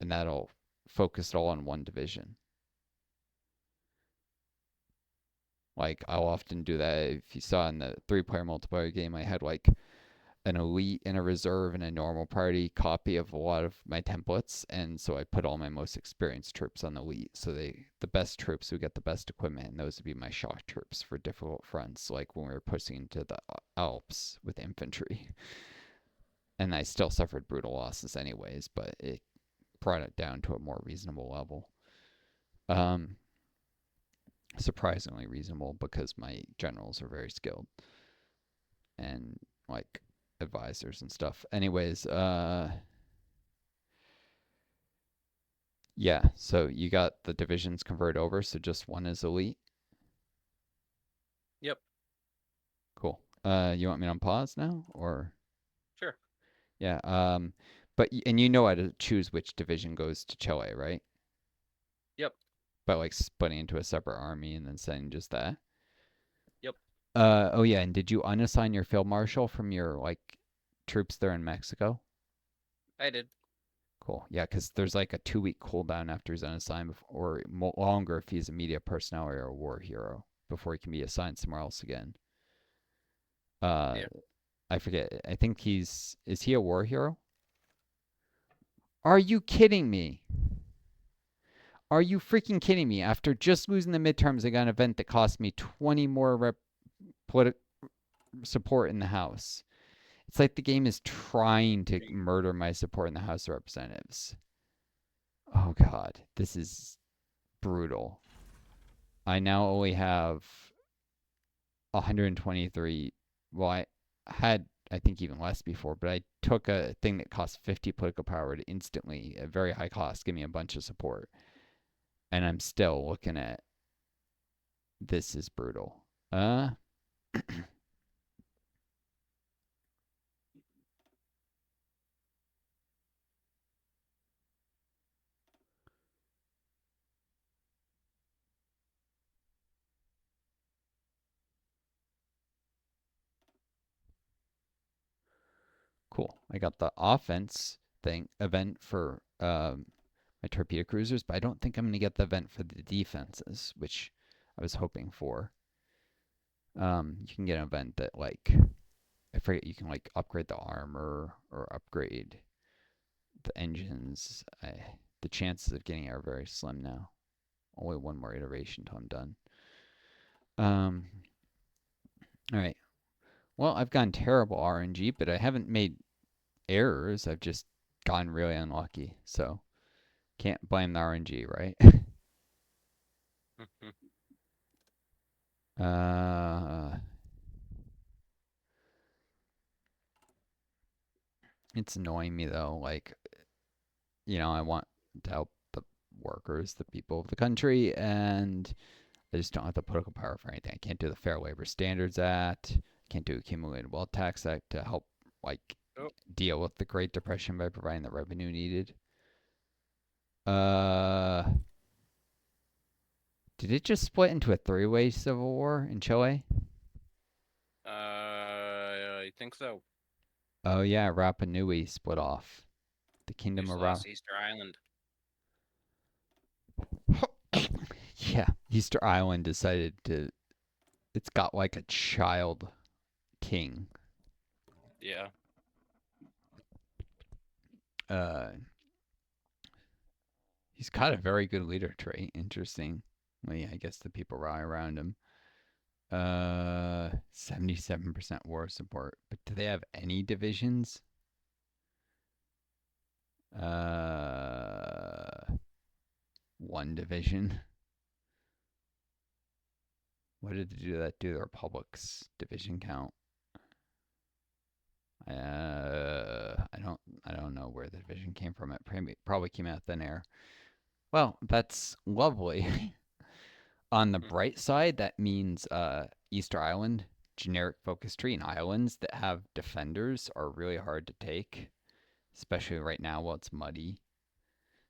and that'll focus it all on one division. Like I'll often do that. If you saw in the 3-player multiplayer game, I had like an elite and a reserve and a normal priority copy of a lot of my templates, and so I put all my most experienced troops on the elite. So the best troops who get the best equipment, and those would be my shock troops for difficult fronts, like when we were pushing into the Alps with infantry. And I still suffered brutal losses anyways, but it brought it down to a more reasonable level. Um, Surprisingly reasonable because my generals are very skilled and like advisors and stuff. Anyways, yeah, so you got the divisions convert over, so just one is elite. yep, Cool. You want me to pause now or sure. yeah, but and you know how to choose which division goes to Chile, right? Yep, By like splitting into a separate army and then sending just that. yep. Oh yeah, and did you unassign your field marshal from your like troops there in Mexico? I did. Cool. Yeah, because there's like a 2-week cooldown after he's unassigned, or longer if he's a media personnel or a war hero before he can be assigned somewhere else again. Uh, Yeah. I forget. I think is he a war hero? Are you kidding me? Are you freaking kidding me? After just losing the midterms, I got an event that cost me 20 more support in the House. It's like the game is trying to murder my support in the House of Representatives. Oh god, this is brutal. I now only have 123. Well, I had, I think, even less before, but I took a thing that cost 50 political power to instantly, at very high cost, give me a bunch of support. And I'm still looking at this is brutal. Cool. I got the offense thing event for my torpedo cruisers, but I don't think I'm going to get the event for the defenses, which I was hoping for. You can get an event that like I forget you can like upgrade the armor or upgrade the engines. The chances of getting it are very slim now. Only one more iteration till I'm done. Um, all right. Well, I've gotten terrible RNG, but I haven't made errors. I've just gotten really unlucky. So can't blame the RNG, right? uh, it's annoying me though. Like, I want to help the workers, the people of the country, and I just don't have the political power for anything. I can't do the Fair Labor Standards Act. I can't do Accumulated Wealth Tax Act to help like Oh, deal with the Great Depression by providing the revenue needed. Uh, did it just split into a three-way civil war in Chile? I think so. Oh yeah, Rapa Nui split off. The We Kingdom just of Rapa. lost Easter Island. Yeah, Easter Island decided to. It's got like a child king. Yeah. Uh, he's got a very good leader trait. Interesting. Well, yeah, I guess the people rally around him. 77% war support. But do they have any divisions? Uh, one division. What did they do that do the Republic's division count? I don't know where the division came from. It probably came out of thin air. Well, that's lovely. On the Hmm. bright side, that means Easter Island, generic focus tree, and islands that have defenders are really hard to take, especially right now while it's muddy.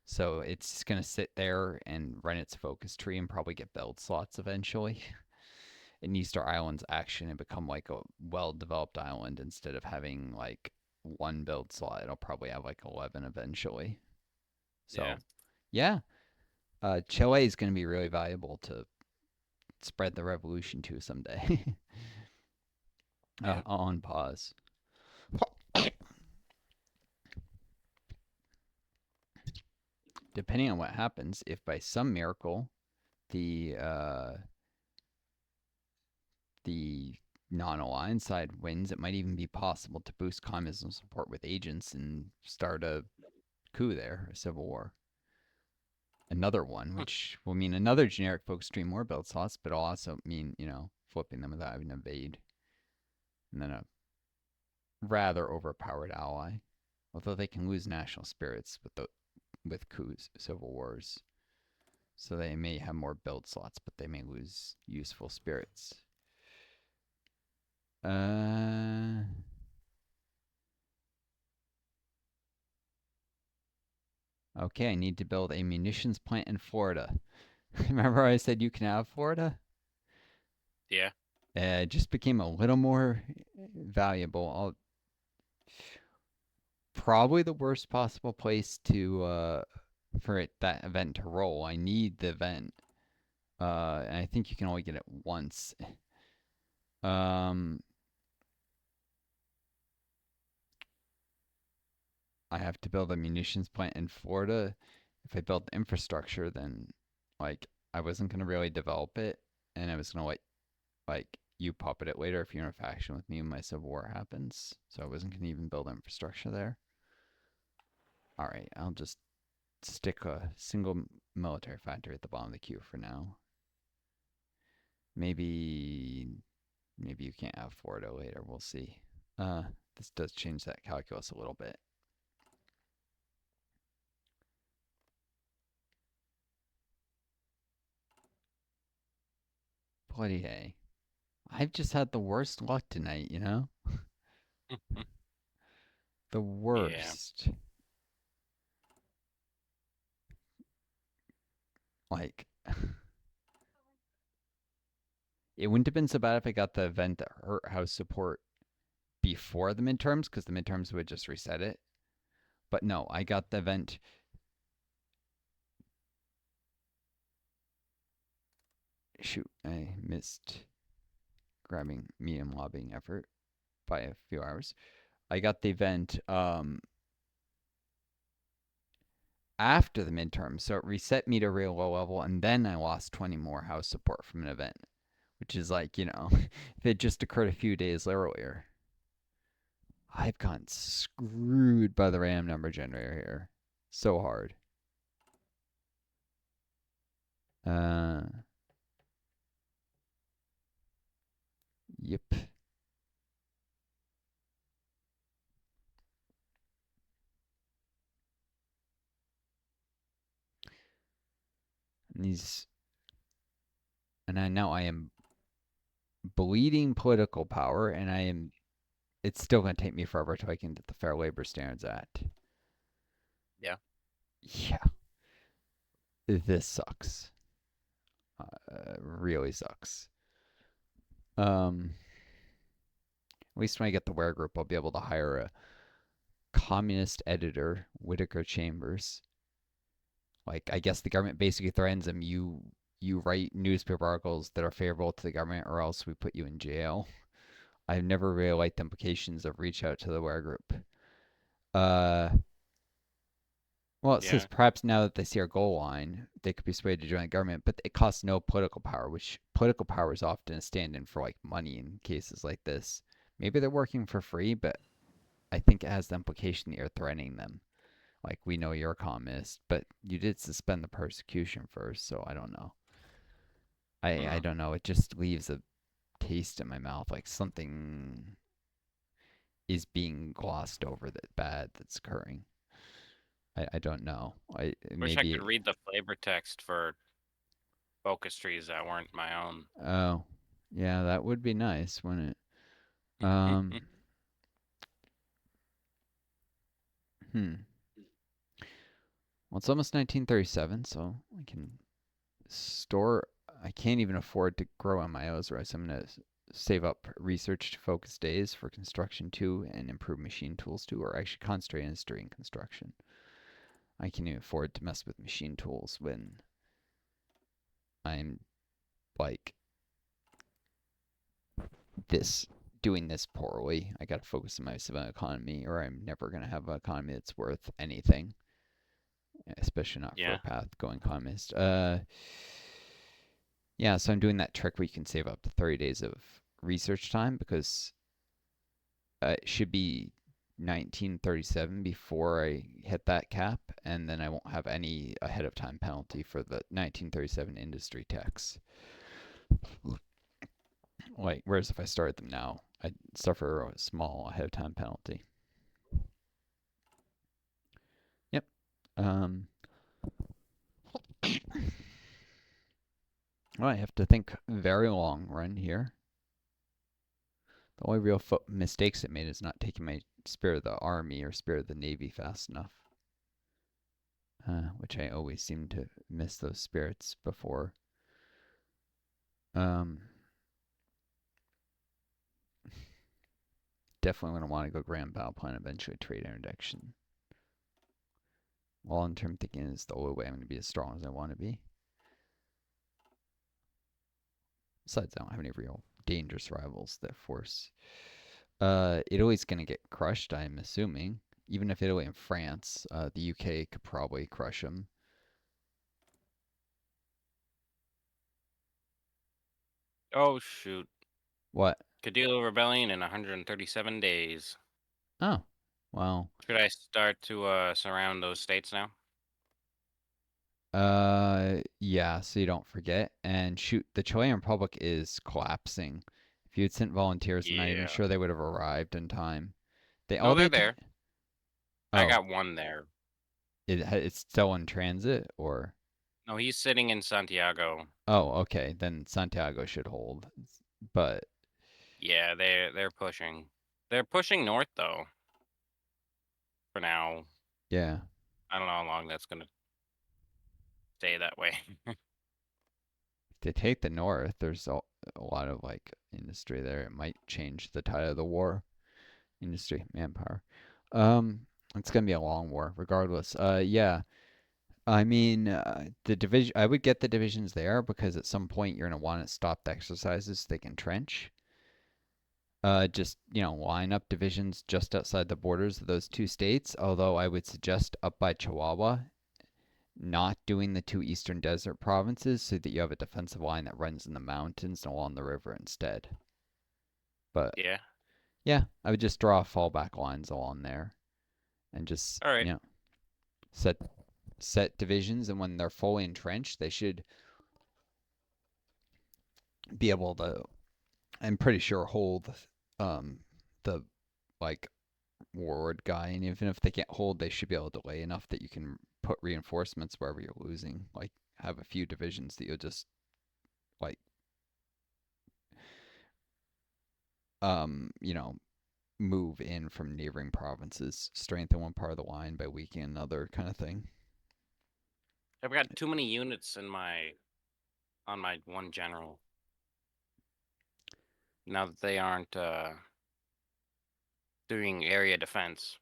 So it's just gonna sit there and run its focus tree and probably get build slots eventually. In Easter Island's action and become like a well-developed island instead of having like one build slot. It'll probably have like 11 eventually. Yeah. So yeah, Chile is going to be really valuable to spread the revolution to someday. Yeah. On pause. Depending on what happens, if by some miracle the non-aligned side wins, it might even be possible to boost communism support with agents and start a coup there, a civil war. Another one, Hmm. which will mean another generic focus stream more build slots, but it'll also mean, flipping them without having to evade. And then a rather overpowered ally. Although they can lose national spirits with coups, civil wars. So they may have more build slots, but they may lose useful spirits. Uh, okay, I need to build a munitions plant in Florida. Remember I said you can have Florida? Yeah. It just became a little more valuable. Probably the worst possible place to for that event to roll. I need the event. And I think you can only get it once. Um, I have to build a munitions plant in Florida. If I build the infrastructure, then like I wasn't gonna really develop it, and I was gonna like you puppet it later if you're in a faction with me when my civil war happens. So I wasn't gonna even build infrastructure there. All right, I'll just stick a single military factory at the bottom of the queue for now. Maybe you can't have Florida later. We'll see. Uh, this does change that calculus a little bit. Bloody hey. I've just had the worst luck tonight. The Yeah. worst. Like, it wouldn't have been so bad if I got the event that hurt house support before the midterms, because the midterms would just reset it. But no, I got the event. Shoot, I missed grabbing medium lobbying effort by a few hours. I got the event after the midterm, so it reset me to real low level, and then I lost 20 more house support from an event, which is like, if it just occurred a few days earlier. I've gotten screwed by the RAM number generator here. So hard. Uh, yep. And these, and I know I am bleeding political power, and I am. It's still going to take me forever till I can get the Fair Labor Standards Act. Yeah. Yeah, this sucks. Really sucks. Um, least when I get the Wear Group, I'll be able to hire a communist editor, Whitaker Chambers. Like, I guess the government basically threatens him. You write newspaper articles that are favorable to the government, or else we put you in jail. I've never really liked the implications of reach out to the Wear Group. Uh, well, it says Yeah. perhaps now that they see our goal line, they could be swayed to join the government, but it costs no political power, which political power is often a stand-in for like money in cases like this. Maybe they're working for free, but I think it has the implication that you're threatening them. Like, we know you're a communist, but you did suspend the persecution first, so I don't know. I Hmm. don't know. It just leaves a taste in my mouth, like something is being glossed over that bad that's occurring. I don't know. I Wish I could maybe. read the flavor text for focus trees that weren't my own. Oh, yeah, that would be nice, wouldn't it? Hmm. Well, it's almost 1937, so I can store. I can't even afford to grow MIOs, right? So I'm gonna save up research focus days for construction too, and improve machine tools too, or actually concentrate on during construction. I can even afford to mess with machine tools when I'm like this doing this poorly. I got to focus on my civil economy, or I'm never gonna have an economy that's worth anything, especially not for a Yeah. path going communist. Yeah, so I'm doing that trick where you can save up to 30 days of research time because it should be 1937 before I hit that cap, and then I won't have any ahead of time penalty for the 1937 industry tax. Like, whereas if I started them now, I'd suffer a small ahead of time penalty. Yep. Um, well, I have to think very long run here. The only real mistakes it made is not taking my Spirit of the Army or Spirit of the Navy fast enough, which I always seem to miss those spirits before. Um, Definitely going to want to go Grand Battle Plan eventually, trade interdiction. Long term thinking is the only way I'm going to be as strong as I want to be. Besides, I don't have any real dangerous rivals that force. Italy's going to get crushed, I'm assuming. Even if Italy and France, the UK could probably crush them. Oh shoot. What? Cadillo rebellion in 137 days. Oh, well. Should I start to surround those states now? Yeah, so you don't forget. And shoot, the Chilean Republic is collapsing. If you had sent volunteers, I'm not even Yeah. sure they would have arrived in time. They No, all they're they t- there. I Oh, got one there. it's still in transit, or No, he's sitting in Santiago. oh, okay, then Santiago should hold. But Yeah, they're pushing. They're pushing north though. For now, yeah, I don't know how long that's gonna stay that way. if they take the north, there's a lot of like industry there. It might change the tide of the war. Industry, manpower. It's gonna be a long war, regardless. Yeah. I mean, the division. I would get the divisions there because at some point you're gonna want to stop the exercises so they can trench. Just line up divisions just outside the borders of those two states. Although I would suggest up by Chihuahua, not doing the two eastern desert provinces, so that you have a defensive line that runs in the mountains and along the river instead. But Yeah. yeah, I would just draw fallback lines along there and just All right. set divisions, and when they're fully entrenched, they should be able to. I'm pretty sure hold the like ward guy, and even if they can't hold, they should be able to delay enough that you can put reinforcements wherever you're losing. Like have a few divisions that you'll just like um you know move in from neighboring provinces, strengthen one part of the line by weakening another, kind of thing. I've got too many units in my on my one general. Now that they aren't doing area defense.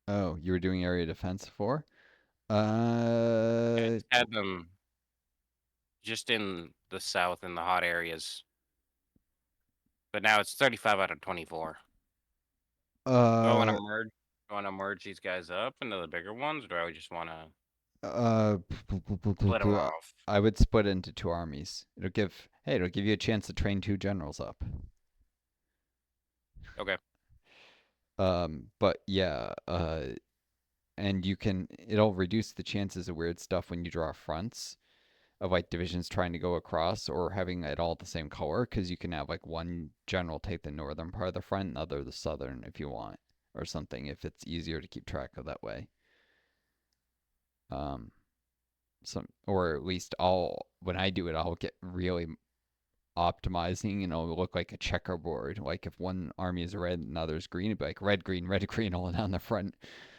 Oh, you were doing area defense for? I Uh, just had them just in the south in the hot areas, but now it's 35 out of 24. Do I want to uh, merge? Do I want to merge these guys up into the bigger ones, or do I just want to uh, split them off? I would split into two armies. It'll give you a chance to train two generals up. Okay. But yeah, and it'll reduce the chances of weird stuff when you draw fronts of like divisions trying to go across or having it all the same color because you can have like one general take the northern part of the front and the other the southern if you want or something if it's easier to keep track of that way. Um, some or at least I'll when I do it I'll get really optimizing and it'll look like a checkerboard. Like if one army is red and another's green, it'd be like red, green all down the front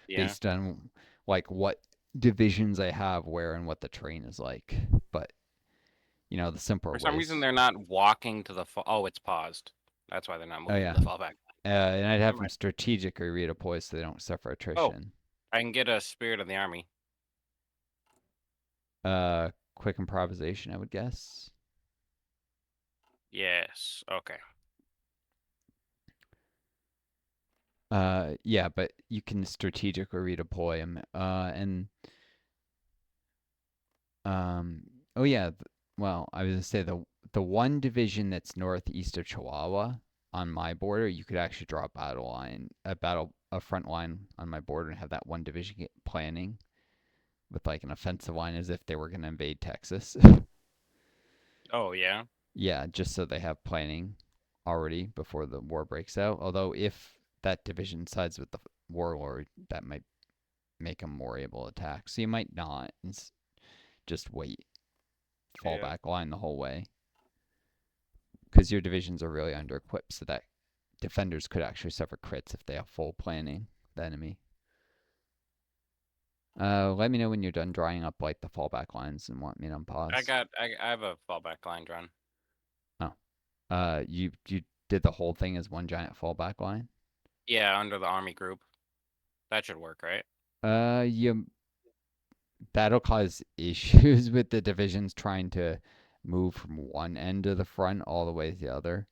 Yeah. based on like what divisions I have where and what the terrain is like. But the simpler For some reason, ways. they're not walking to the. Oh, it's paused. That's why they're not Oh moving to yeah, the fallback. and I'd have Never them mind. strategically redeploy so they don't suffer Oh, attrition. I can get a spirit of the army. Quick improvisation, I would guess. Yes. Okay. Yeah, but you can strategically redeploy them. And oh yeah, well, I was gonna say the one division that's northeast of Chihuahua on my border, you could actually draw a front line on my border and have that one division get planning with like an offensive line as if they were gonna invade Texas. Oh yeah. Yeah, just so they have planning already before the war breaks out. Although if that division sides with the warlord, that might make them more able to attack. So you might not just wait, fall Yeah. back line the whole way because your divisions are really under equipped, so that defenders could actually suffer crits if they have full planning. The enemy. Let me know when you're done drawing up like the fallback lines and want me to unpause. I have a fallback line drawn. Oh, you did the whole thing as one giant fallback line. Yeah, under the army group. That should work, right? You that'll cause issues with the divisions trying to move from one end of the front all the way to the other.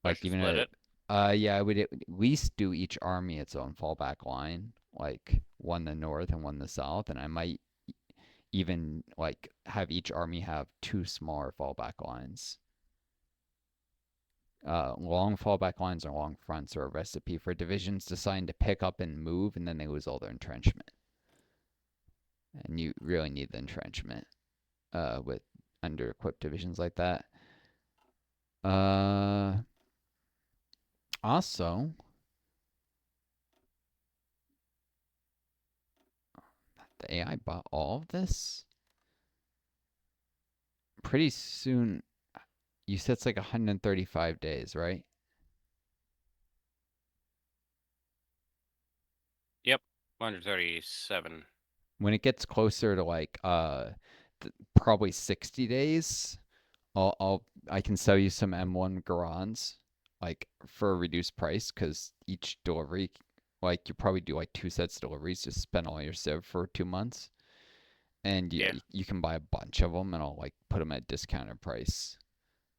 I Like should even split it. yeah, I would at least do each army its own fallback line, like one the north and one the south, and I might even like have each army have two smaller fallback lines. Long fallback lines or long fronts are a recipe for divisions deciding to pick up and move, and then they lose all their entrenchment. And you really need the entrenchment with under equipped divisions like that. Uh, Also, the AI bought all of this pretty soon. You said it's like 135 days, right? Yep. 137. When it gets closer to like probably 60 days, I can sell you some M1 Garans like for a reduced price because each delivery, like you probably do like two sets of deliveries, just spend all your civ for 2 months, and yeah, Yeah. you can buy a bunch of them, and I'll like put them at discounted price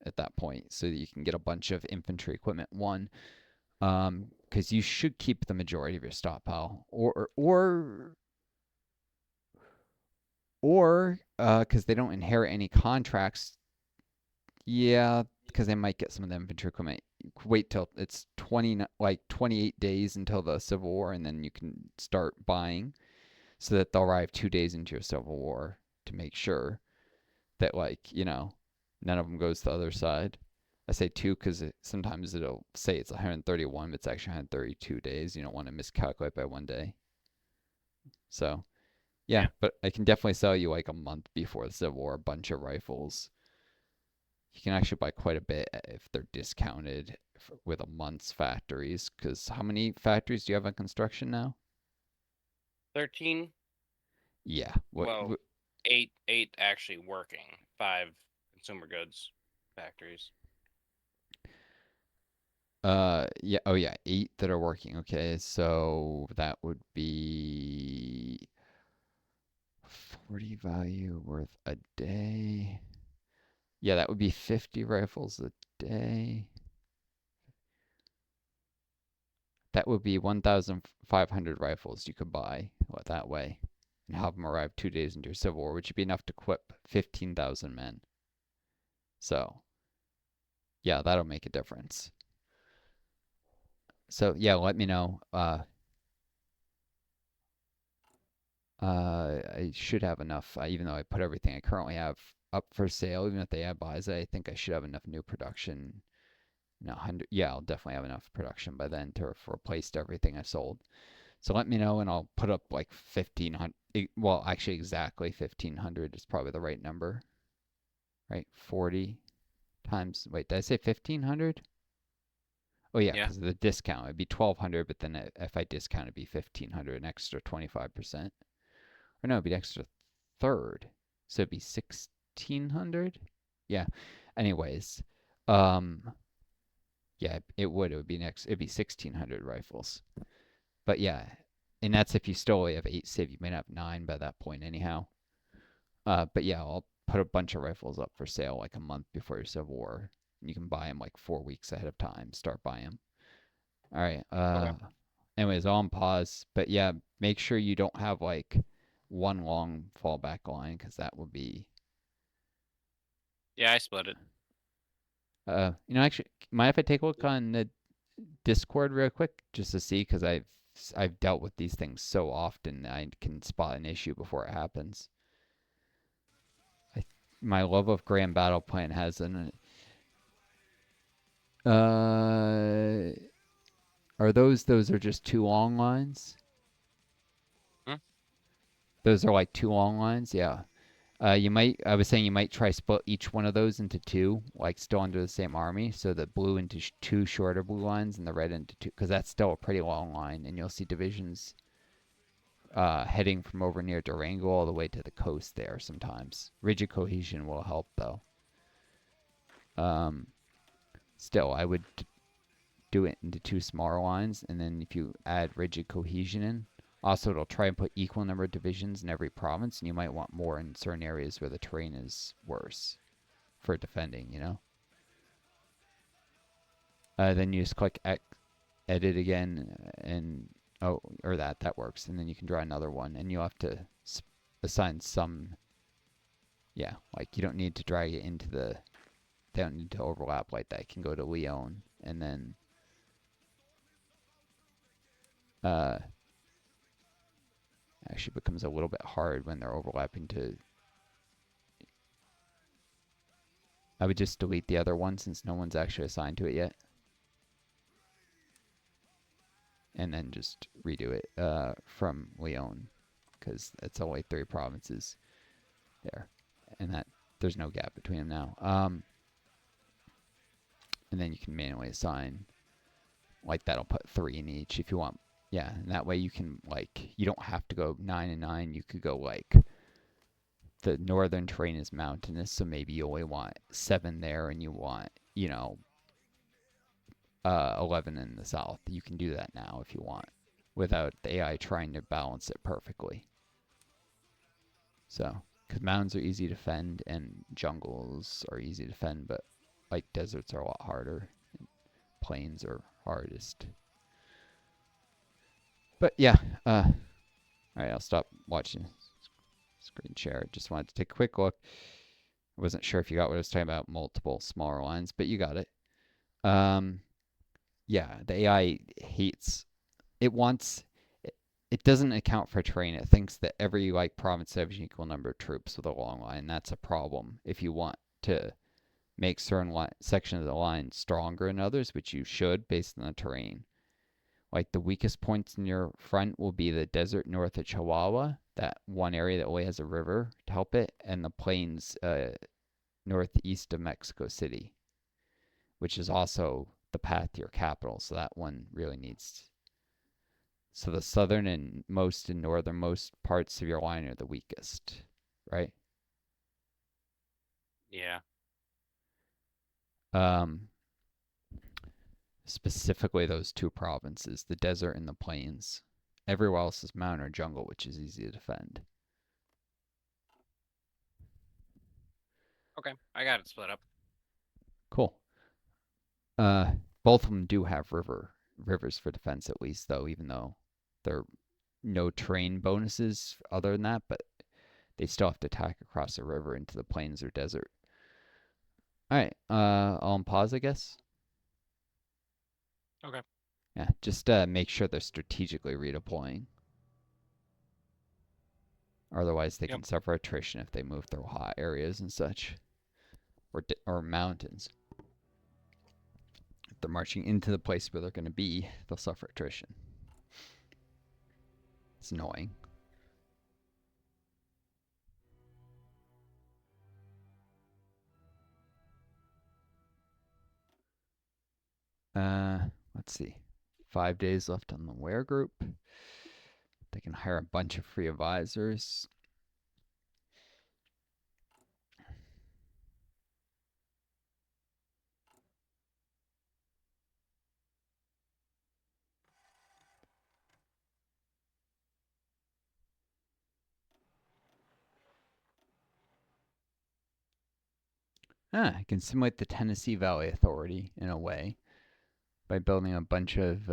at that point so that you can get a bunch of infantry equipment. One, because you should keep the majority of your stockpile, or because they don't inherit any contracts. Yeah, because they might get some of the infantry equipment. Wait till it's 28 days until the Civil War, and then you can start buying, so that they'll arrive 2 days into your Civil War to make sure that none of them goes to the other side. I say two because sometimes it'll say it's 131, but it's actually 132 days. You don't want to miscalculate by one day. So yeah, Yeah. but I can definitely sell you like a month before the Civil War a bunch of rifles. You can actually buy quite a bit if they're discounted with a month's factories. Because how many factories do you have in construction now? 13. Yeah. Well, eight actually working. 5 consumer goods factories. Yeah, oh yeah, 8 that are working. Okay, so that would be 40 value worth a day. Yeah, that would be 50 rifles a day. That would be 1,500 rifles you could buy that way and have them arrive 2 days into your Civil War, which would be enough to equip 15,000 men. So, yeah, that'll make a difference. So, yeah, let me know. I should have enough, even though I put everything I currently have up for sale, even if they add buys, I think I should have enough new production. No, 100, yeah, I'll definitely have enough production by then to replace everything I sold. So let me know and I'll put up like 1,500. Well, actually, exactly 1,500 is probably the right number, right? 40 times, wait, did I say 1,500? Oh, yeah, Yeah. because of the discount. It'd be 1,200, but then if I discount, it'd be 1,500, an extra 25%. Or no, it'd be an extra third. So it'd be 1,600? Yeah. Anyways, um, yeah, it would. It'd be 1,600 rifles. But yeah, and that's if you still only have 8 civ. You might have 9 by that point, anyhow. But yeah, I'll put a bunch of rifles up for sale like a month before your Civil War. You can buy them like 4 weeks ahead of time. Start buying them. All right. Okay. Anyways, I'll on pause. But yeah, make sure you don't have like one long fallback line because that would be. Yeah, I split it. Actually, mind if I take a look on the Discord real quick just to see because I've dealt with these things so often I can spot an issue before it happens. I, my love of Grand Battle Plan has an. Are those are just two long lines? Hmm? Those are like two long lines, yeah. I was saying you might try split each one of those into two, like still under the same army. So the blue into two shorter blue lines and the red into two, because that's still a pretty long line. And you'll see divisions heading from over near Durango all the way to the coast there sometimes. Rigid cohesion will help though. Um, Still, I would do it into two smaller lines, and then if you add rigid cohesion in, also it'll try and put equal number of divisions in every province, and you might want more in certain areas where the terrain is worse for defending, you know? Then you just click edit again, and oh, or that works, and then you can draw another one, and you'll have to assign some. Yeah, like you don't need to drag it into they don't need to overlap like that. You can go to Leon, and then uh, actually becomes a little bit hard when they're overlapping to. I would just delete the other one since no one's actually assigned to it yet, and then just redo it from Leon because it's only 3 provinces there, and that there's no gap between them now. And then you can manually assign like that'll put 3 in each if you want. Yeah, and that way you can like you don't have to go 9 and 9. You could go like the northern terrain is mountainous, so maybe you only want 7 there, and you want 11 in the south. You can do that now if you want, without the AI trying to balance it perfectly. So, because mountains are easy to defend and jungles are easy to defend, but like deserts are a lot harder. Plains are hardest. But yeah, all right, I'll stop watching screen share. Just wanted to take a quick look. I wasn't sure if you got what I was talking about, multiple smaller lines, but you got it. Um, yeah, the AI hates it wants it doesn't account for terrain. It thinks that every like province has an equal number of troops with a long line. That's a problem if you want to make certain sections of the line stronger than others, which you should based on the terrain. Like the weakest points in your front will be the desert north of Chihuahua, that one area that only has a river to help it, and the plains northeast of Mexico City, which is also the path to your capital. So that one really needs. So the southern and most and northernmost parts of your line are the weakest, right? Yeah. Um, Specifically, those two provinces, the desert and the plains. Everywhere else is mountain or jungle, which is easy to defend. Okay, I got it split up. Cool. Uh, both of them do have rivers for defense at least, though, even though there are no terrain bonuses other than that, but they still have to attack across a river into the plains or desert. All right, I'll pause, I guess. Okay. Yeah, just make sure they're strategically redeploying. Otherwise, they Yep. can suffer attrition if they move through hot areas and such, or mountains. If they're marching into the place where they're going to be, they'll suffer attrition. It's annoying. Uh, let's see. 5 days left on the wear group. They can hire a bunch of free advisors. I can simulate the Tennessee Valley Authority in a way by building a bunch of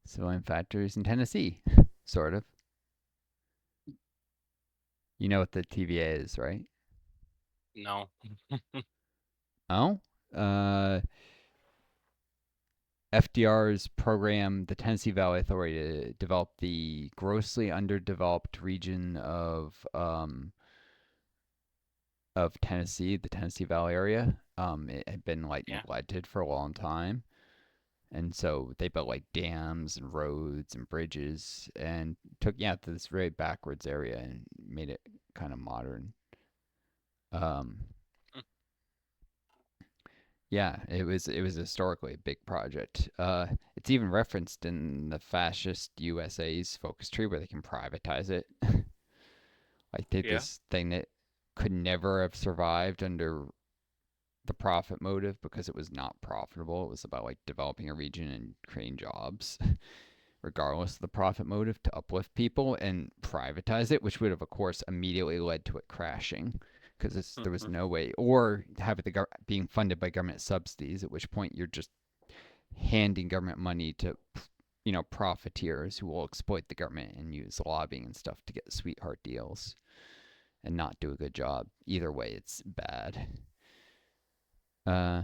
civilian factories in Tennessee, sort of. You know what the TVA is, right? No. Oh? Uh, FDR's program, the Tennessee Valley Authority, to develop the grossly underdeveloped region of Tennessee, the Tennessee Valley area. It had been like Yeah. neglected for a long time, and so they built like dams and roads and bridges, and took to this very backwards area and made it kind of modern. Um, Mm. yeah, it was historically a big project. It's even referenced in the fascist USA's focus tree where they can privatize it. Like they Yeah. this thing that could never have survived under the profit motive because it was not profitable. It was about like developing a region and creating jobs, regardless of the profit motive, to uplift people and privatize it, which would have, of course, immediately led to it crashing because there was no way, or have it being funded by government subsidies, at which point you're just handing government money to profiteers who will exploit the government and use lobbying and stuff to get sweetheart deals and not do a good job. Either way, it's bad. Uh,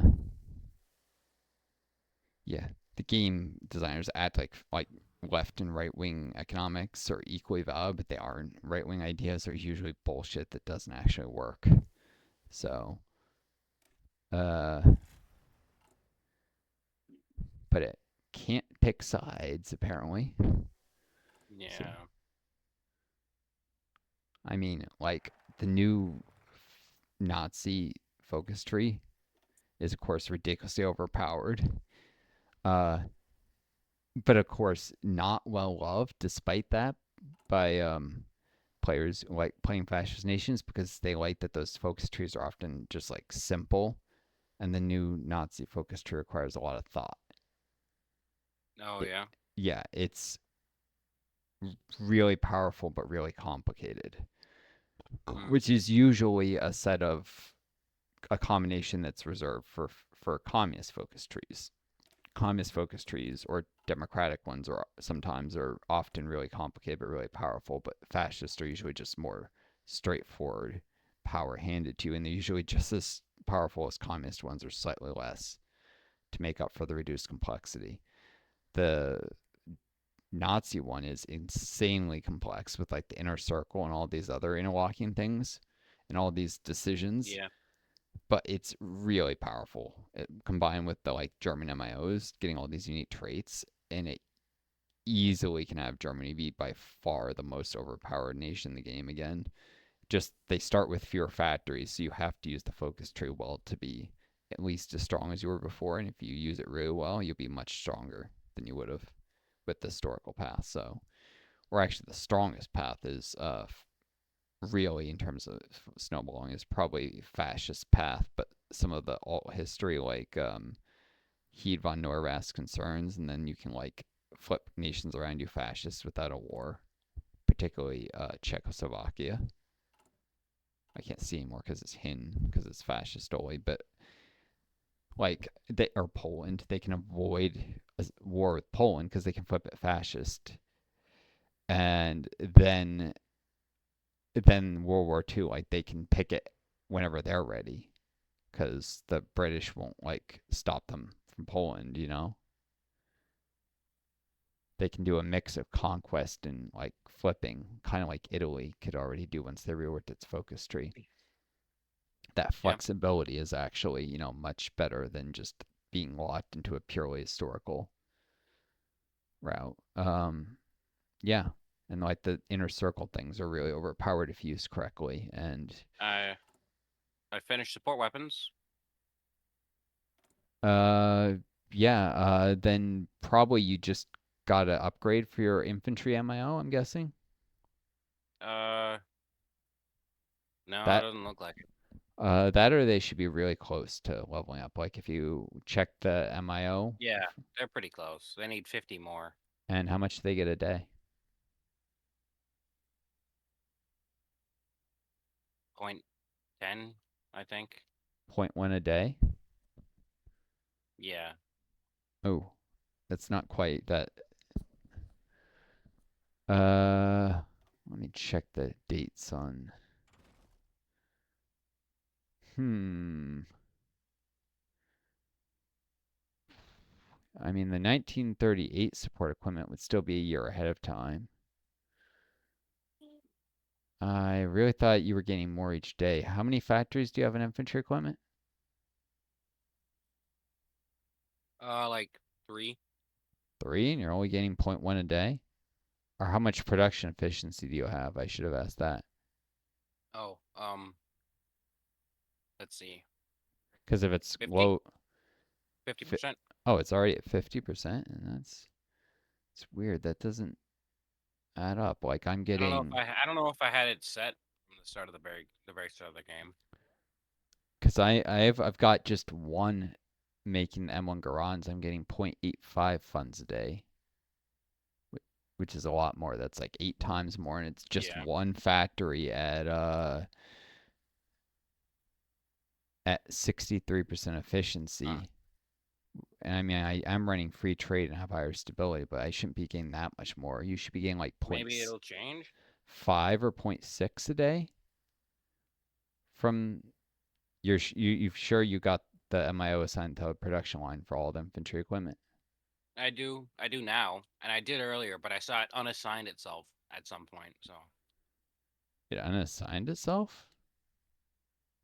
yeah, the game designers act like left and right wing economics are equally valid, but they aren't. Right wing ideas are usually bullshit that doesn't actually work. So, uh, but it can't pick sides apparently. So, Yeah. I mean, like the new Nazi focus tree is of course ridiculously overpowered. Uh, but of course not well loved despite that by players like playing fascist nations because they like that those focus trees are often just like simple, and the new Nazi focus tree requires a lot of thought. Oh It, yeah. yeah, it's really powerful but really complicated, Mm. which is usually a combination that's reserved for communist focus trees. Communist focus trees or democratic ones are often really complicated but really powerful, but fascists are usually just more straightforward power handed to you, and they're usually just as powerful as communist ones or slightly less to make up for the reduced complexity. The Nazi one is insanely complex with like the inner circle and all these other interlocking things and all these decisions, Yeah. but it's really powerful. Combined with the like German MIOs getting all these unique traits, and it easily can have Germany be by far the most overpowered nation in the game again. Just they start with fewer factories, so you have to use the focus tree well to be at least as strong as you were before. And if you use it really well, you'll be much stronger than you would have with the historical path. So, or actually, the strongest path is really in terms of snowballing is probably fascist path, but some of the alt history like heed von Neurath's concerns, and then you can like flip nations around you fascist without a war, particularly Czechoslovakia. I can't see anymore because it's Hin, because it's fascist only, but like they or Poland, they can avoid a war with Poland because they can flip it fascist, and then World War II, like they can pick it whenever they're ready because the British won't like stop them from Poland. They can do a mix of conquest and like flipping, kind of like Italy could already do once they reworked its focus tree. That Yeah. flexibility is actually, much better than just being locked into a purely historical route. Yeah. And like the inner circle things are really overpowered if used correctly. And I I finished support weapons. uh yeah, then probably you just gotta upgrade for your infantry MIO, I'm guessing. Uh, no, it That doesn't look like it. that or they should be really close to leveling up. Like if you check the MIO Yeah, they're pretty close. They need 50 more. and how much do they get a day? Point 10, I think. Point one a day? Yeah. Oh, that's not quite that. Uh, Let me check the dates on. Hmm. I mean, the 1938 support equipment would still be a year ahead of time. I really thought you were getting more each day. How many factories do you have in infantry equipment? Like 3. Three, and you're only getting point one a day? Or how much production efficiency do you have? I should have asked that. Oh, let's see. Because if it's 50? low, 50%? oh, it's already at 50%, and it's weird. That doesn't add up. Like I'm getting, I don't know if I had it set from the start of the very start of the game. because I've got just one making M1 Garans. I'm getting 0.85 funds a day, which is a lot more. That's like 8 times more, and it's just Yeah. one factory at 63% Huh. efficiency. And I mean, I'm running free trade and have higher stability, but I shouldn't be getting that much more. You should be getting like Maybe it'll change. 0.5 or 0.6 a day from you've sure you got the MIO assigned to a production line for all the infantry equipment. I do now, and I did earlier, but I saw it unassigned itself at some point. So It unassigned itself?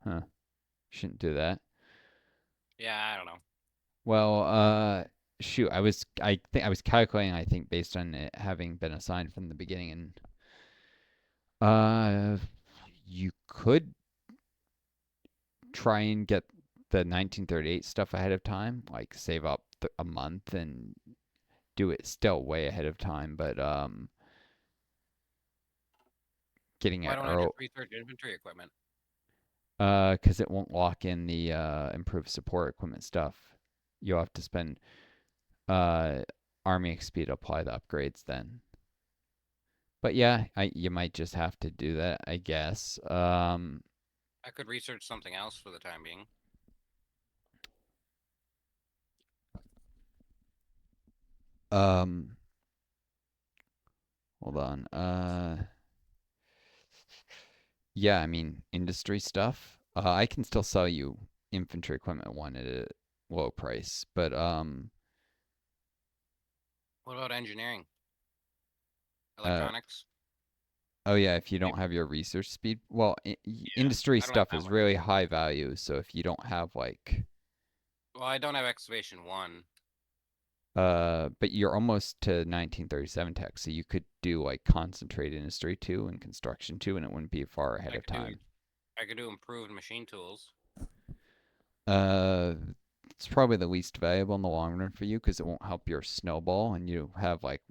Huh. Shouldn't do that. yeah, I don't know. Well, shoot, I think I was calculating, I think, based on it having been assigned from the beginning, and uh you could try and get the 1938 stuff ahead of time, like save up a month and do it still way ahead of time, but getting Why it don't I early just research infantry equipment? because it won't lock in the improved support equipment stuff. You'll have to spend uh Army XP to apply the upgrades then. But yeah, you might just have to do that, I guess. I could research something else for the time being. Um, Hold on. Yeah, I mean industry stuff. I can still sell you infantry equipment one at a low price, but What about engineering, uh, electronics? oh yeah, if you don't Maybe. have your research speed, well, Yeah, industry I don't have stuff that is much really research. high value. So if you don't have like, Well, I don't have excavation one. but you're almost to 1937 tech, so you could do like concentrate industry too and construction too, and it wouldn't be far ahead I of could do time. I could do improved machine tools. Uh, it's probably the least valuable in the long run for you because it won't help your snowball, and you have like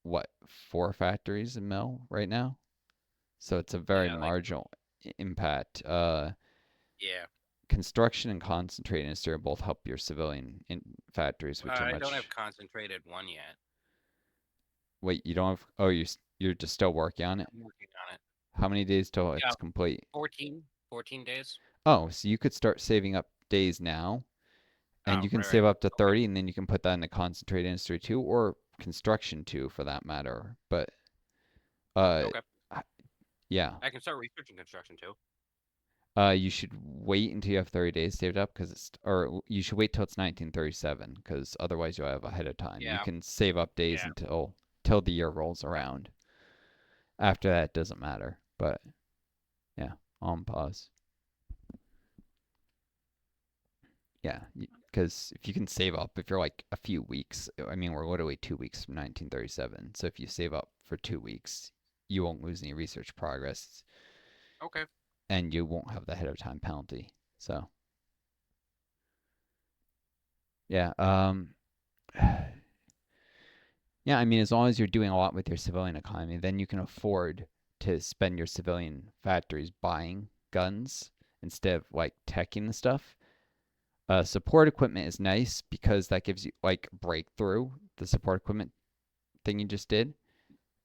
what 4 factories in mill right now, so it's a very Yeah, like marginal impact. yeah. construction and concentrate industry will both help your civilian factories, which are I don't have much. concentrated one yet. Wait, you don't have? Oh, you're just still working on it. I'm working on it. How many days till Yeah, it's complete? 14 days. Oh, so you could start saving up days now, and Oh, you can right. save up to Okay. 30, and then you can put that in the concentrate industry too, or construction too, for that matter. But uh, Okay. yeah, I can start researching construction too. you should wait until you have 30 days saved up because or you should wait till it's 1937 because otherwise you'll have ahead of time. You Yeah. can save up days Yeah. until the year rolls Okay. around. After that, it doesn't matter. But yeah, on pause. Yeah, because if you can save up, if you're like a few weeks, I mean, we're literally 2 weeks from 1937. So if you save up for 2 weeks, you won't lose any research progress Okay. and you won't have the ahead of time penalty. So yeah, yeah, I mean, as long as you're doing a lot with your civilian economy, then you can afford to spend your civilian factories buying guns instead of like teching the stuff. Support equipment is nice because that gives you like breakthrough. The support equipment thing you just did,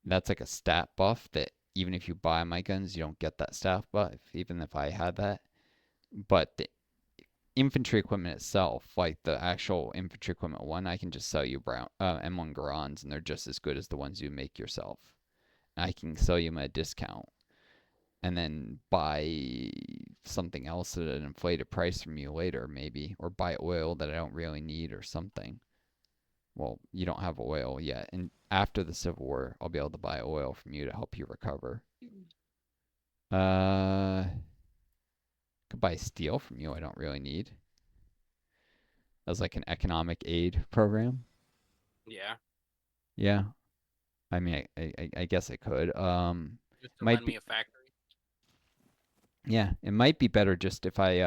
that's like a stat buff that even if you buy my guns, you don't get that stat buff, even if I had that. But the infantry equipment itself, like the actual infantry equipment one, I can just sell you brown M1 Garans, and they're just as good as the ones you make yourself. I can sell you them at a discount, and then buy something else at an inflated price from you later, maybe, or buy oil that I don't really need or something. Well, you don't have oil yet, and after the Civil War, I'll be able to buy oil from you to help you recover. Could buy steel from you. I don't really need as like an economic aid program. Yeah. Yeah, I mean, I guess I could. Just to Might lend be me a factory. yeah, it might be better just if I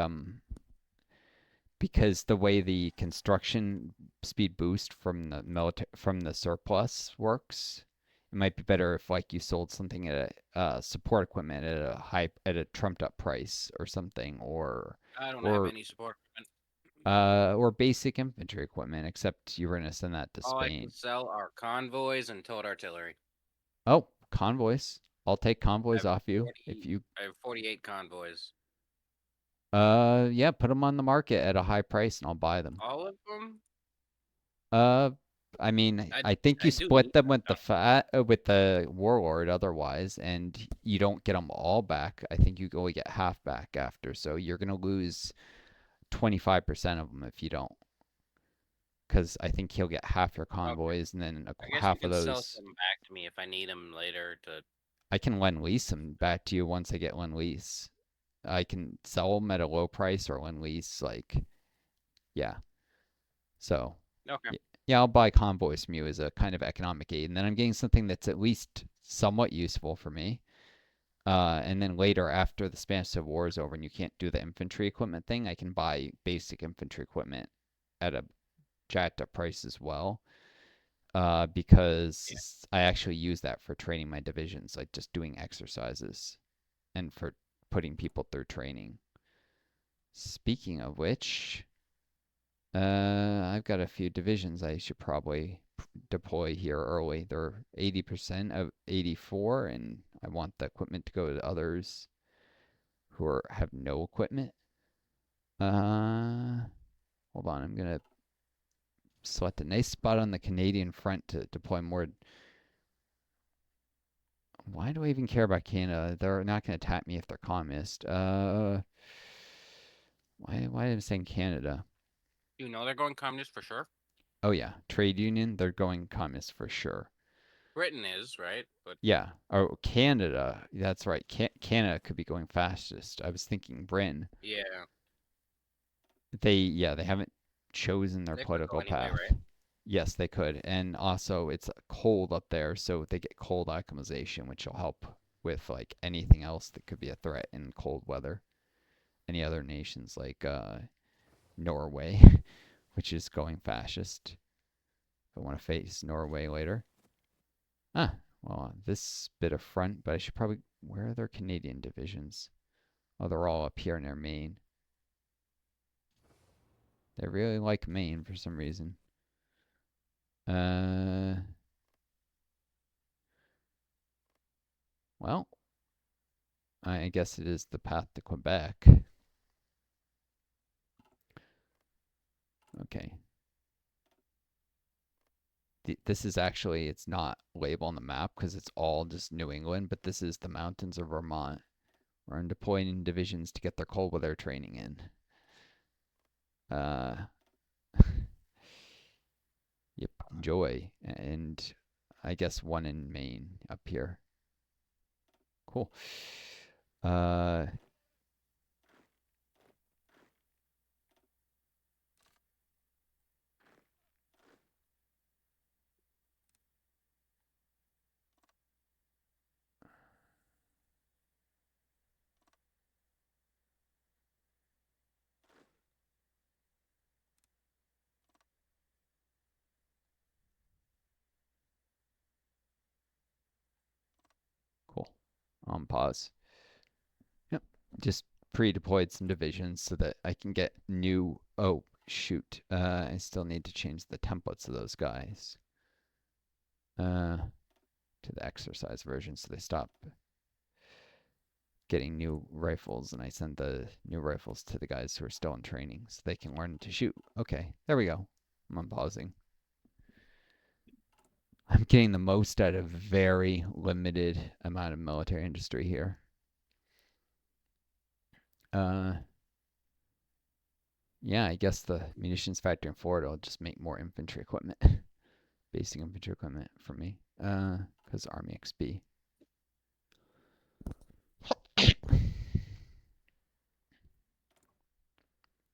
because the way the construction speed boost from the from the surplus works, it might be better if like you sold something at a support equipment at a high at a trumped up price or something, I don't have or any support equipment. or basic infantry equipment, except you were gonna send that to All I can Spain. sell are convoys and towed artillery. Oh, convoys. I'll take I convoys have off you if 40. you. I have 48 convoys. Yeah, put them on the market at a high price and I'll buy them. All of them? Uh, I mean, I I think you I do split need them that with the stuff. with the warlord otherwise, and you don't get them all back. I think you only get half back after, so you're gonna lose 25% of them if you don't, because I think he'll get half your Okay. convoys, and then I guess you half of can sell those some back to me if I need them later to. I can lend lease them back to you once I get lend lease. I can sell them at a low price or lend lease, like yeah. So Okay. yeah, I'll buy convoys from you as a kind of economic aid, and then I'm getting something that's at least somewhat useful for me. And then later, after the Spanish Civil War is over and you can't do the infantry equipment thing, I can buy basic infantry equipment at a jacked up price as well. Yeah. Because I actually use that for training my divisions, like just doing exercises and for putting people through training. Speaking of which, I've got a few divisions I should probably deploy here early. They're 80% of 84, and I want the equipment to go to others who have no equipment. Uh, Hold on. I'm gonna select a nice spot on the Canadian front to deploy more. Why do I even care about Canada? They're not gonna attack me if they're communist. Why am I saying Canada? You know they're going communist for sure. Oh yeah, trade union. They're going communist for sure. Britain is, right? But Yeah. Oh, Canada. That's right. Canada could be going fastest. I was thinking Britain. yeah, They haven't chosen their they could go political anyway, path. right? Yes, they could. And also it's cold up there, so they get cold acclimatization, which will help with like anything else that could be a threat in cold weather. Any other nations like Norway, which is going fascist. If I want to face Norway later. Ah, well, this bit of front, but I should probably. Where are their Canadian divisions? Oh, they're all up here near Maine. They really like Maine for some reason. Uh, well, I guess it is the path to Quebec. Okay. This is actually, it's not labeled on the map because it's all just New England, but this is the mountains of Vermont. We're deploying divisions to get their cold weather training in. Uh, yep, enjoy. And I guess one in Maine up here. Cool. Uh, cool. On pause. Yep. Just pre-deployed some divisions so that I can get new. Oh shoot! I still need to change the templates of those guys to the exercise version so they stop getting new rifles, and I send the new rifles to the guys who are still in training so they can learn to shoot. Okay, there we go. I'm unpausing. I'm getting the most out of very limited amount of military industry here. Uh, yeah, I guess the munitions factory in Florida will just make more infantry equipment, basic infantry equipment for me. Because Army XP.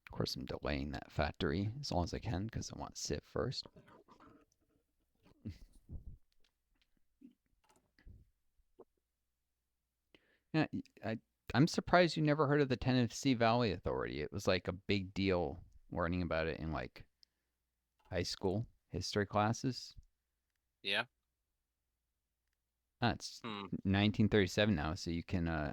Of course, I'm delaying that factory as long as I can because I want Civ first. Yeah, I, I'm surprised you never heard of the Tennessee Valley Authority. It was like a big deal learning about it in like high school history classes. Yeah. It's Hmm. 1937 now, so you can.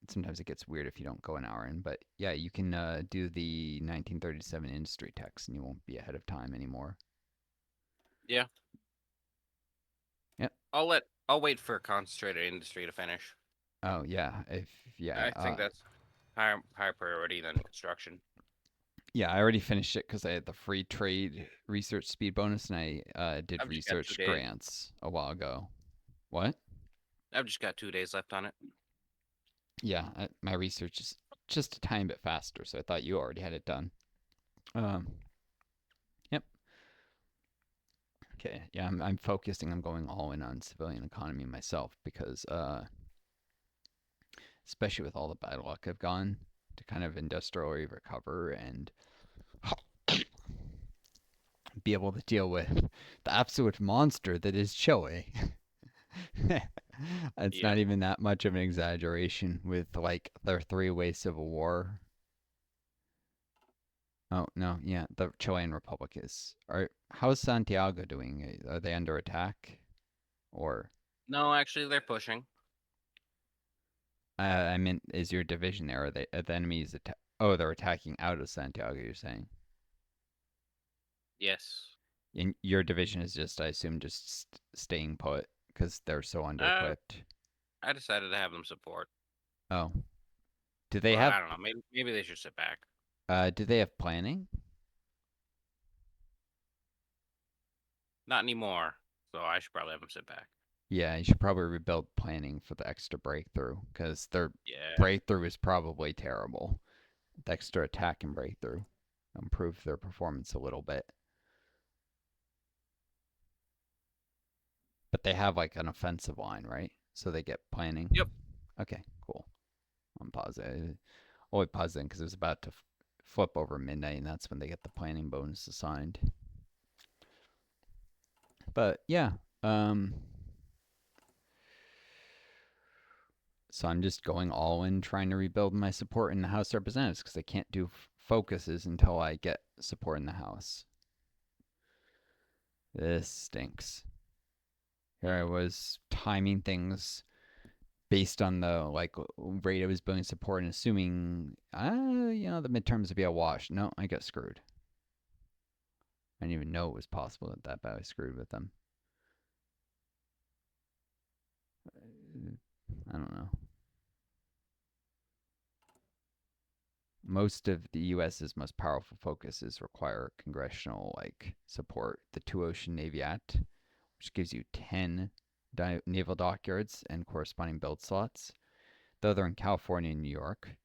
Sometimes it gets weird if you don't go an hour in, but yeah, you can do the 1937 industry text, and you won't be ahead of time anymore. Yeah. Yep. I'll wait for concentrated industry to finish. Oh yeah. If yeah. I think that's higher priority than construction. Yeah, I already finished it because I had the free trade research speed bonus, and I did I've just got 2 research days. grants a while ago. What? I've just got 2 days left on it. Yeah, my research is just a tiny bit faster, so I thought you already had it done. Um, yep. Okay. Yeah, I'm focusing. I'm going all in on civilian economy myself because, especially with all the bad luck I've gone to kind of industrially recover and be able to deal with the absolute monster that is Chile. It's Yeah. not even that much of an exaggeration with like their three-way civil war. Oh no, yeah, the Chilean Republic is. How's Santiago doing? Are they under attack? Or No, actually, they're pushing. I mean, is your division there? Are the enemies attack? Oh, they're attacking out of Santiago. You're saying, Yes. and your division is just, I assume, just staying put because they're so Uh, under-equipped. I decided to have them support, Oh, do they but have? I don't know. Maybe they should sit back. Do they have planning? Not anymore. So I should probably have them sit back. Yeah, you should probably rebuild planning for the extra breakthrough because their Yeah. breakthrough is probably terrible. The extra attack and breakthrough improve their performance a little bit, but they have like an offensive line, right? So they get planning. Yep. Okay, cool. I'm pausing. Only pausing because it was about to flip over midnight, and that's when they get the planning bonus assigned. But yeah, um, so I'm just going all in trying to rebuild my support in the House of Representatives because I can't do focuses until I get support in the House. This stinks. Here I was timing things based on the like rate I was building support and assuming the midterms would be a wash. No, I got screwed. I didn't even know it was possible that that badly screwed with them. I don't know. Most of the U.S.'s most powerful focuses require congressional support. The Two Ocean Navy Act, which gives you 10 naval dockyards and corresponding build slots, though they're in California and New York,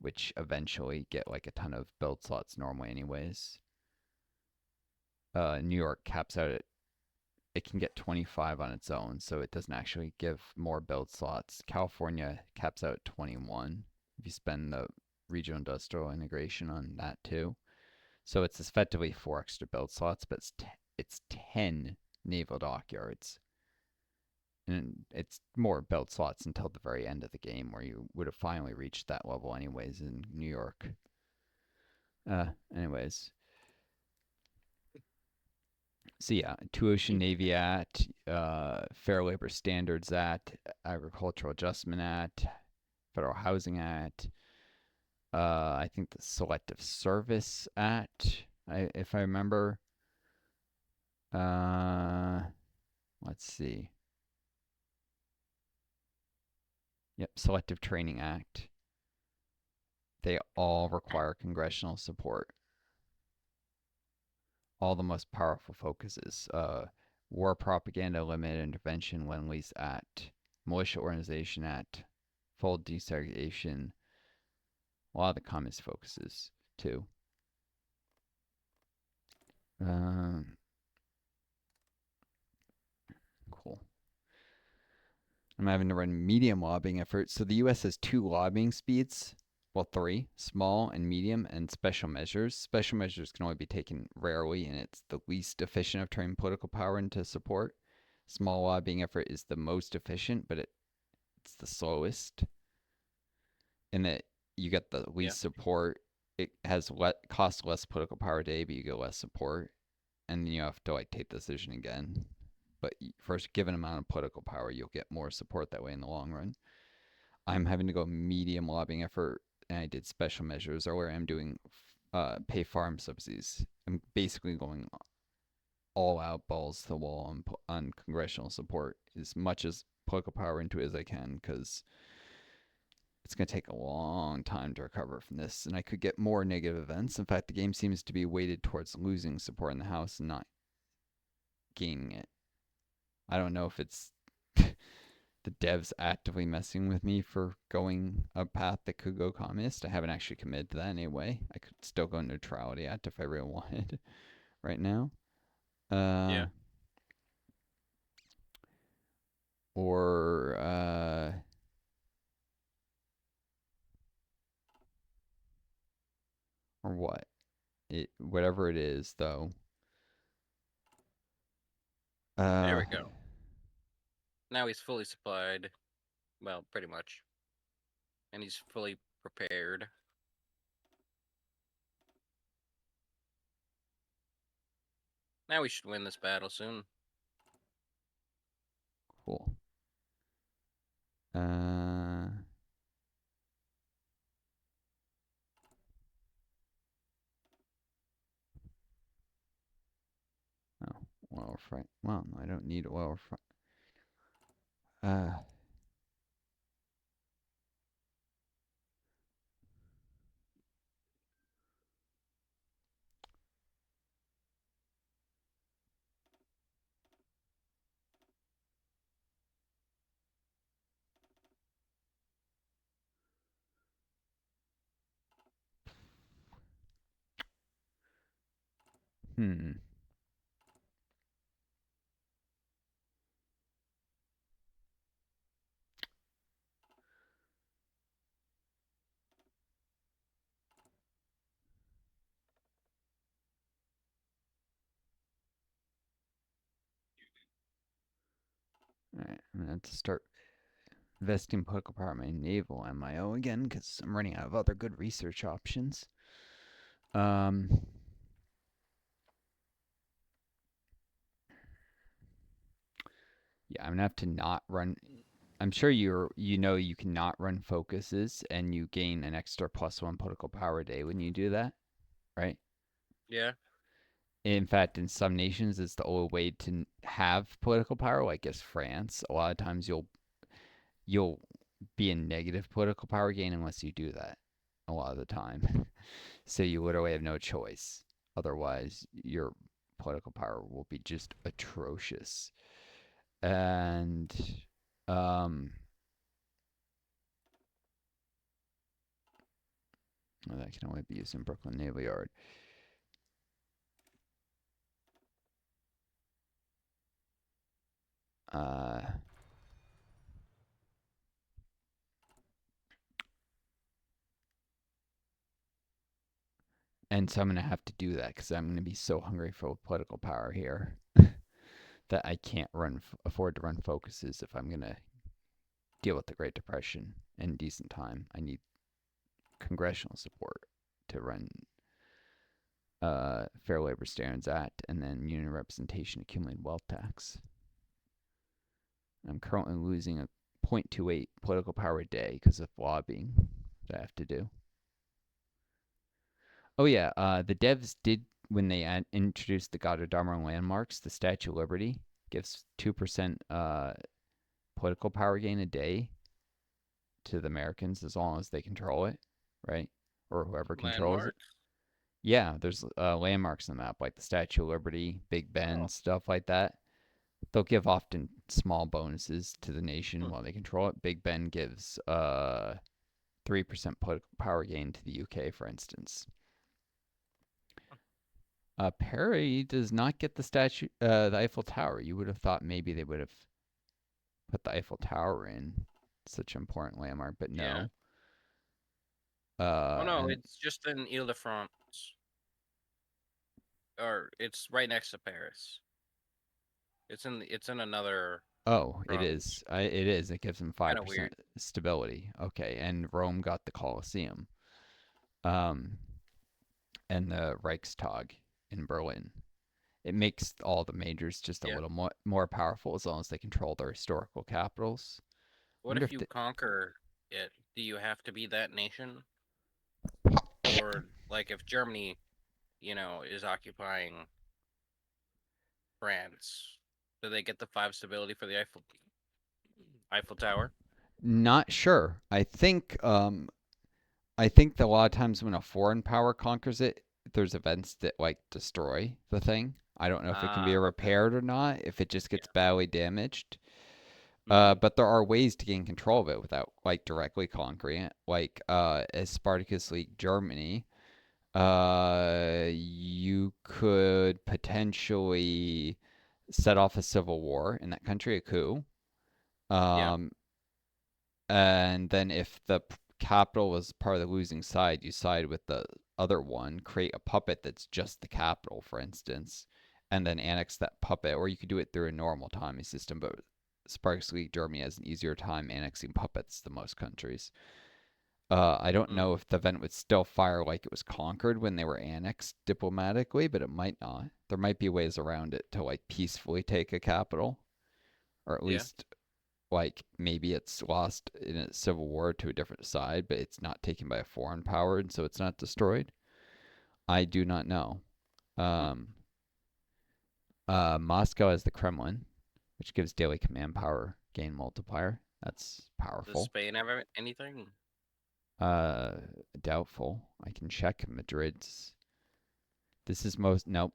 which eventually get like a ton of build slots normally, anyways. New York caps out at it can get 25 on its own, so it doesn't actually give more build slots. California caps out at 21 if you spend the regional industrial integration on that too. So it's effectively 4 extra build slots, but it's 10 naval dockyards. And it's more build slots until the very end of the game, where you would have finally reached that level, anyways, in New York. Anyways, so yeah, Two Ocean Navy Act, Fair Labor Standards Act, Agricultural Adjustment Act, Federal Housing Act. I think the Selective Service Act, if I remember. Uh, let's see. Yep, Selective Training Act. They all require congressional support. All the most powerful focuses. War Propaganda Limited Intervention Lend Lease Act, Militia Organization Act, Full Desegregation. A lot of the communist focuses too. Um, cool. I'm having to run medium lobbying efforts. So the U.S. has 2 lobbying speeds. Well, 3: small and medium, and special measures. Special measures can only be taken rarely, and it's the least efficient of turning political power into support. Small lobbying effort is the most efficient, but it's the slowest. In that you get the Yeah. least support. It has costs less political power day, but you get less support, and then you have to take the decision again. But for a given amount of political power, you'll get more support that way in the long run. I'm having to go medium lobbying effort, and I did special measures, or where I'm doing pay farm subsidies. I'm basically going all out, balls to the wall on congressional support, as much as political power into it as I can, because it's going to take a long time to recover from this, and I could get more negative events. In fact, the game seems to be weighted towards losing support in the House and not gaining it. I don't know if it's the devs actively messing with me for going a path that could go communist. I haven't actually committed to that anyway. I could still go neutrality act if I really wanted right now. Uh, Yeah. or or what? Whatever it is though. There Uh, we go. Now he's fully supplied. Well, pretty much. And he's fully prepared. Now we should win this battle soon. cool. Uh, oh, oil fry. Well, I don't need oil fry. Uh, hmm. All right, I'm gonna have to start investing political power in my naval MIO again because I'm running out of other good research options. Um, yeah, I'm gonna have to not run. I'm sure you cannot run focuses and you gain an extra +1 political power day when you do that, right? Yeah. In fact, in some nations, it's the only way to have political power. Like, as France, a lot of times you'll be in negative political power gain unless you do that. A lot of the time, so you literally have no choice. Otherwise, your political power will be just atrocious. And um, well, that can only be used in Brooklyn Naval Yard. Uh, and so I'm gonna have to do that because I'm gonna be so hungry for political power here that I can't afford to run focuses if I'm gonna deal with the Great Depression in decent time. I need congressional support to run Fair Labor Standards Act and then union representation accumulated wealth tax. I'm currently losing a 0.28 political power a day because of lobbying that I have to do. Oh yeah, the devs did when they introduced the Goddardammer landmarks. The Statue of Liberty gives 2% political power gain a day to the Americans as long as they control it, right? Or whoever controls it. Landmark. Yeah, there's landmarks on the map like the Statue of Liberty, Big Ben, Oh. stuff like that. They'll give often small bonuses to the nation Hmm. while they control it. Big Ben gives 3% political power gain to the UK, for instance. Perry does not get the Eiffel Tower. You would have thought maybe they would have put the Eiffel Tower in such an important landmark, but Yeah. no. Oh no, And it's just in Ile-de-France, or it's right next to Paris. It's in another oh, it province. is. It is. It gives them five Kind of weird. percent stability. Okay, and Rome got the Colosseum, um, and the Reichstag in Berlin. It makes all the majors just a Yeah. little more powerful as long as they control their historical capitals. I What wonder if if you the, conquer it? Do you have to be that nation? Or like if Germany, is occupying France, do they get the five stability for the Eiffel Tower? not sure. I think that a lot of times when a foreign power conquers it, there's events that like destroy the thing. I don't know if it can be Ah, okay. repaired or not, if it just gets Yeah. badly damaged. Mm-hmm. But there are ways to gain control of it without like directly conquering it. Like as Spartacus League Germany, you could potentially set off a civil war in that country, a coup. Yeah. Um, and then if the capital was part of the losing side, you side with the other one, create a puppet that's just the capital, for instance, and then annex that puppet. Or you could do it through a normal timing system, but Sparks League Germany has an easier time annexing puppets than most countries. I don't Mm. know if the event would still fire like it was conquered when they were annexed diplomatically, but it might not. There might be ways around it to like peacefully take a capital, or at Yeah. least like maybe it's lost in a civil war to a different side, but it's not taken by a foreign power, and so it's not destroyed. I do not know. Mm. Um, Moscow has the Kremlin, which gives daily command power gain multiplier. That's Does powerful. Spain have anything? Uh, Doubtful. I can check Madrid's. This is nope.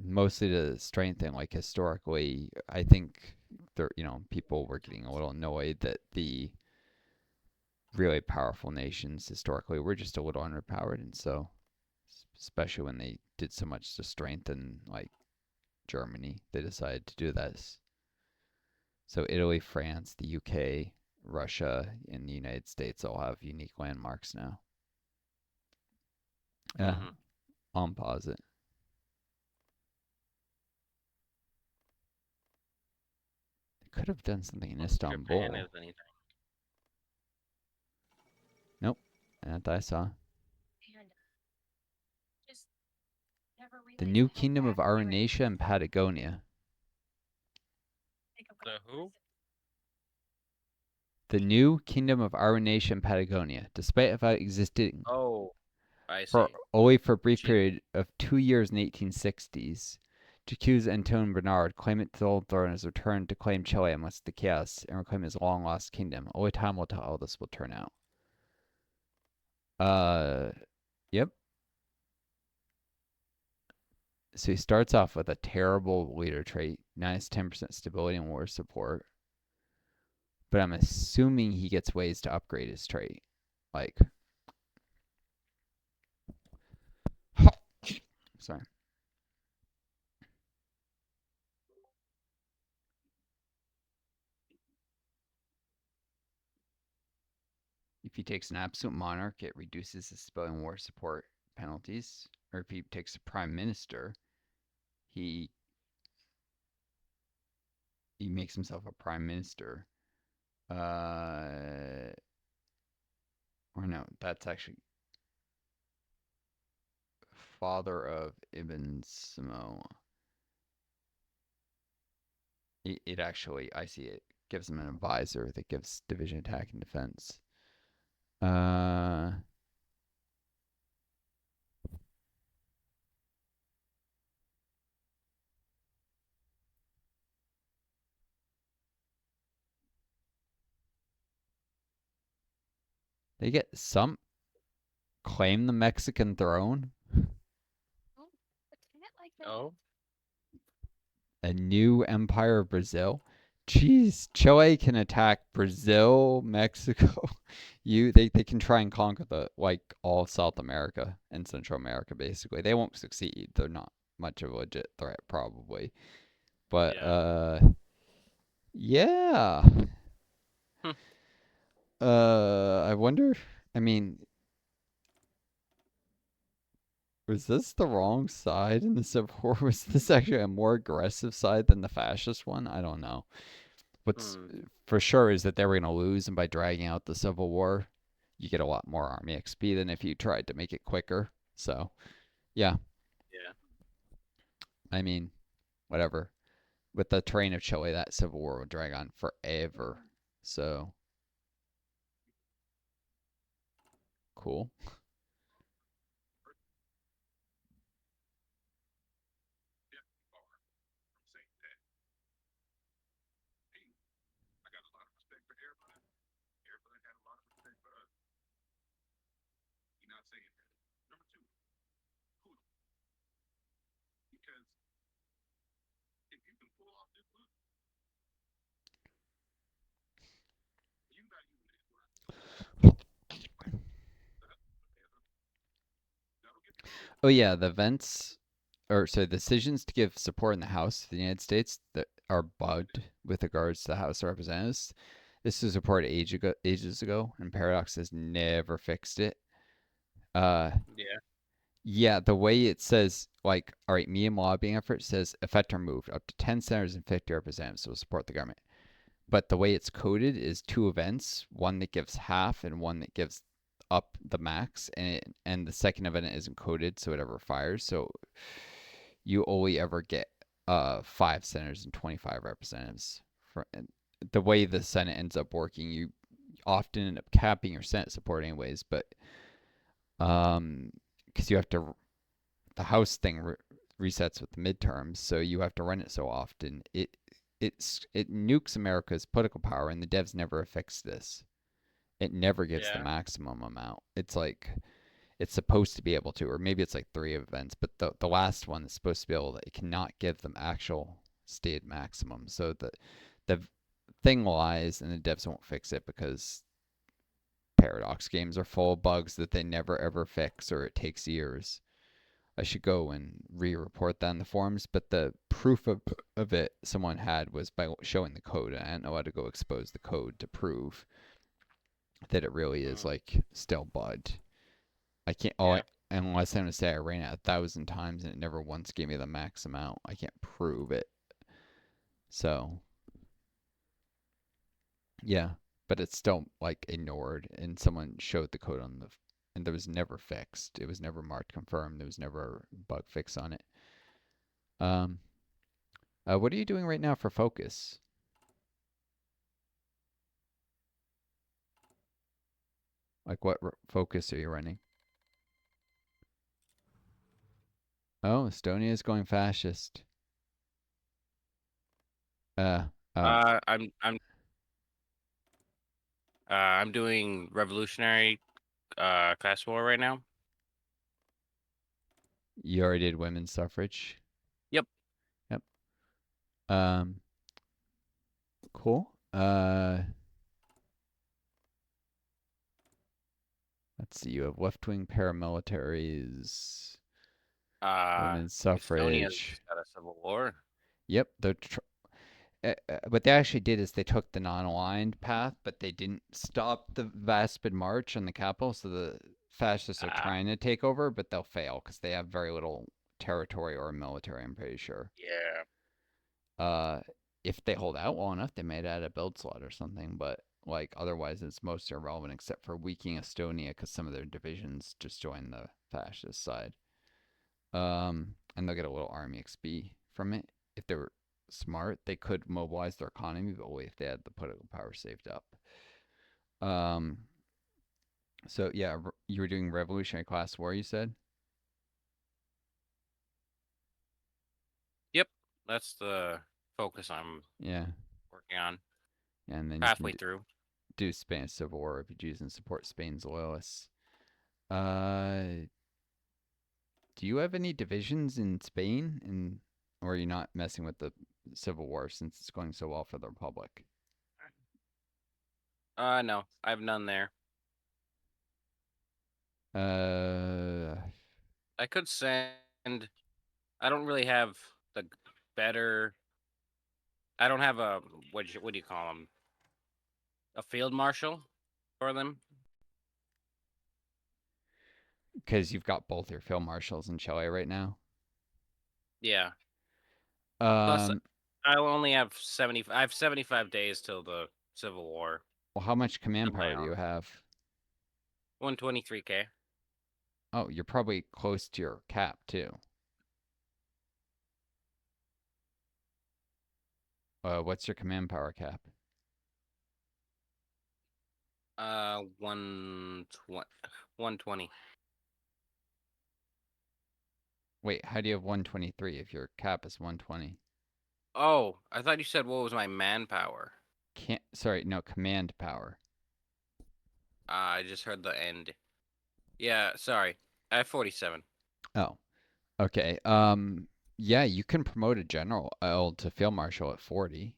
Mostly to strengthen. Like historically, I think there, people were getting a little annoyed that the really powerful nations historically were just a little underpowered, and so especially when they did so much to strengthen like Germany, they decided to do this. So Italy, France, the UK, Russia, and the United States all have unique landmarks now. Mm-hmm. On pause it. They could have done something in Well, Japan Istanbul. has anything. Nope. That I saw. The new kingdom of Arunacia and Patagonia. The who? The new kingdom of Arunacia and Patagonia, despite about existing. Oh, I for see. only for a brief She, period of 2 years in the 1860s. To accuse Anton Bernard, claimant to the old throne, has returned to claim Chile amidst the chaos and reclaim his long lost kingdom. Only time will tell how this will turn out. Uh, yep. So he starts off with a terrible leader trait, minus 10% stability and war support. But I'm assuming he gets ways to upgrade his trait. Like, sorry. If he takes an absolute monarch, it reduces his stability and war support penalties. Or if he takes a prime minister, he he makes himself a prime minister. Or no, that's actually father of Ibn Simo. It actually, I see it gives him an advisor that gives division attack and defense. Uh, they get some claim the Mexican throne. oh, A new empire of Brazil. Jeez, Chile can attack Brazil, Mexico. They can try and conquer the like all South America and Central America basically. They won't succeed. They're not much of a legit threat probably. But yeah. yeah. Hmm. I wonder, I mean, was this the wrong side in the Civil War? Was this actually a more aggressive side than the fascist one? I don't know. What's Hmm. for sure is that they were going to lose, and by dragging out the Civil War, you get a lot more Army XP than if you tried to make it quicker. So, yeah, Yeah. I mean, whatever. With the terrain of Chile, that Civil War would drag on forever. So, cool. Oh, yeah, the events, or sorry, decisions to give support in the House of the United States that are bugged with regards to the House of Representatives. This was reported ages ago, and Paradox has never fixed it. Uh, Yeah. yeah, the way it says, like, all right, medium lobbying effort says effect removed. Up to 10 senators and 50 representatives will support the government. But the way it's coded is two events, one that gives half and one that gives up the max, and the second event isn't coded, so it ever fires. So you only ever get 5 senators and 25 representatives. And the way the Senate ends up working, you often end up capping your Senate support anyways, but because you have to the House thing resets with the midterms, so you have to run it so often. It nukes America's political power, and the devs never fixed this. It never gives the Yeah. maximum amount. It's like it's supposed to be able to, or maybe it's like 3 events, but the last one is supposed to be able to. It cannot give them actual stated maximum. So the thing lies, and the devs won't fix it because Paradox games are full of bugs that they never ever fix, or it takes years. I should go and re-report that in the forums, but the proof of it someone had was by showing the code. I didn't know how to go expose the code to prove that it really is Hmm. like still bugged. I can't. Yeah. Unless I'm gonna say I ran it 1,000 times and it never once gave me the max amount. I can't prove it. So yeah, but it's still like ignored, and someone showed the code on the, and it was never fixed. It was never marked confirmed. There was never a bug fix on it. Um, what are you doing right now for focus? Like what focus are you running? Oh, Estonia is going fascist. Uh, oh, I'm doing revolutionary class war right now. you already did women's suffrage. Yep. Yep. Um, cool. Let's see. You have left-wing paramilitaries, Uh, women's Estonia's suffrage. got a civil war. Yep. What they actually did is they took the non-aligned path, but they didn't stop the Vaspid March on the capital. So the fascists are Ah, trying to take over, but they'll fail because they have very little territory or military. I'm pretty sure. yeah. Uh, if they hold out long enough, they might add a build slot or something. But like otherwise, it's most irrelevant except for weakening Estonia because some of their divisions just joined the fascist side. And they'll get a little army XP from it. If they were smart, they could mobilize their economy, but only if they had the political power saved up. Um, so yeah, you were doing revolutionary class war, you said. Yep. That's the focus I'm Yeah, working on. and then you can Halfway through. do Spanish Civil War refugees and support Spain's loyalists. Uh, do you have any divisions in Spain, and or are you not messing with the Civil War since it's going so well for the Republic? No, I have none there. Uh, I could send. I don't really have the better. I don't have a what do you call them? A field marshal for them. because you've got both your field marshals in Chile right now. Yeah. Plus, Um, I only have 70. I have 75 days till the Civil War well, how much command on my power do own. you have? 123K. Oh, you're probably close to your cap too. What's your command power cap? 120. 120. Wait, how do you have 123 if your cap is 120? Oh, I thought you said what was my manpower. Can't. Sorry, no command power. I just heard the end. Yeah, sorry. I have 47. Oh, okay. Yeah, you can promote a general to field marshal at 40.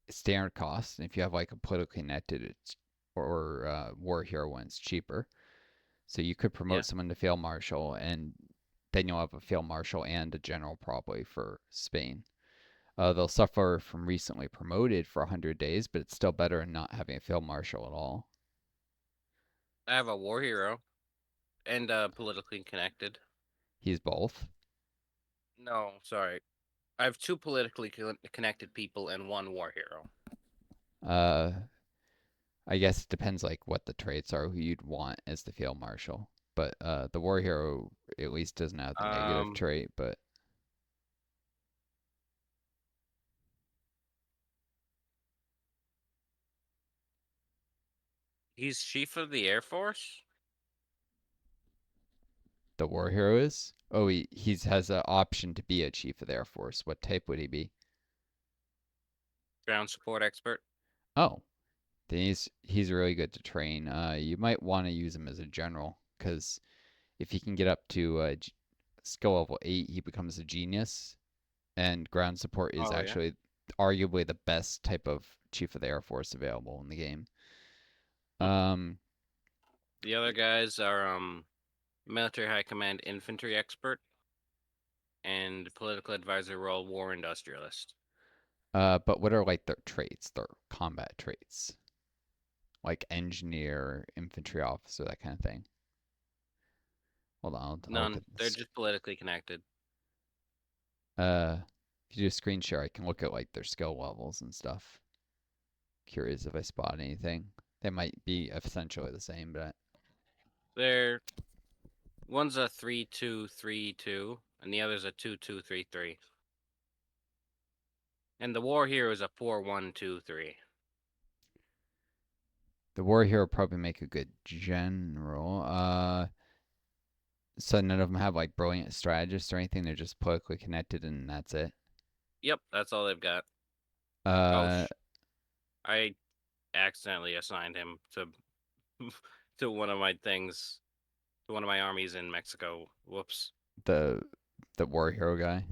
Standard cost. And if you have like a politically connected, it's or war hero one, it's cheaper. So you could Yeah. promote someone to field marshal, and then you'll have a field marshal and a general probably for Spain. They'll suffer from recently promoted for 100 days, but it's still better than not having a field marshal at all. I have a war hero and politically connected. He's both. No, sorry. I have two politically connected people and one war hero. Uh, I guess it depends like what the traits are, who you'd want as the field marshal. But the war hero at least doesn't have the negative Um, trait. But he's chief of the Air Force, the war hero is. Oh, he has an option to be a chief of the Air Force. What type would he be? ground support expert. Oh, then he's really good to train. You might want to use him as a general because if he can get up to skill level 8, he becomes a genius. And ground support is Oh yeah. actually arguably the best type of chief of the Air Force available in the game. Hmm. Um, The other guys are military high command infantry expert and political advisor role war industrialist. but what are like their traits, their combat traits, like engineer, infantry officer, that kind of thing? Hold on, I'll look None. at They're this. just politically connected. Uh, if you do a screen share, I can look at like their skill levels and stuff. Curious if I spot anything. They might be essentially the same, but They're one's a 3-2-3-2 and the other's a 2-2-3-3. And the war hero is a 4-1-2-3. the war hero probably make a good general. So none of them have like brilliant strategists or anything. They're just politically connected, and that's it. Yep, that's all they've got. Oh, Uh, I accidentally assigned him to to one of my things, to one of my armies in Mexico. Whoops. the the war hero guy.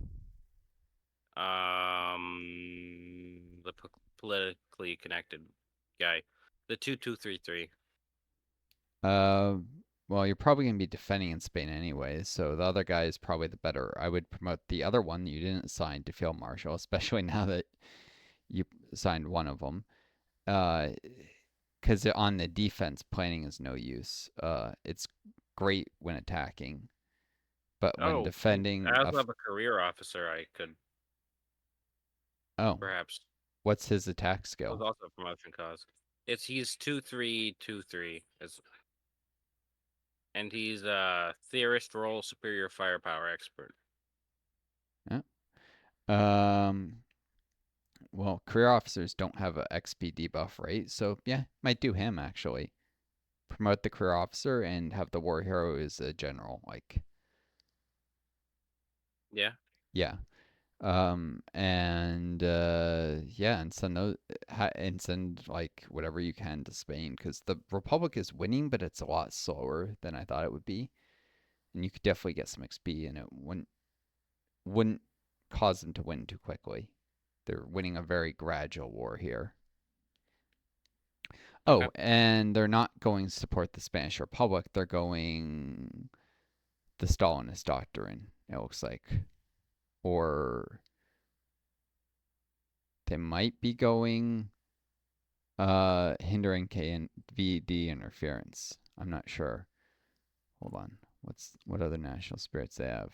The politically connected guy, the 2233. Uh, well, you're probably gonna be defending in Spain anyway, so the other guy is probably the better. I would promote the other one you didn't assign to field marshal, especially now that you assigned one of them. Uh, because on the defense, planning is no use. It's great when attacking, but when Oh, and defending, I also have a career officer I could oh, perhaps. what's his attack That was skill? also a promotion cause. He's 2323 as and he's a theorist role superior firepower expert. Yeah. Um, well, career officers don't have a XP debuff, right? So yeah, might do him actually. Promote the career officer and have the war hero as a general. Like, Yeah. yeah. And yeah, and send those and send like whatever you can to Spain because the Republic is winning, but it's a lot slower than I thought it would be. And you could definitely get some XP, and it wouldn't cause them to win too quickly. They're winning a very gradual war here. Okay. Oh, and they're not going to support the Spanish Republic. They're going the Stalinist doctrine, it looks like. Or they might be going hindering K and VD interference. I'm not sure. Hold on. What other national spirits they have?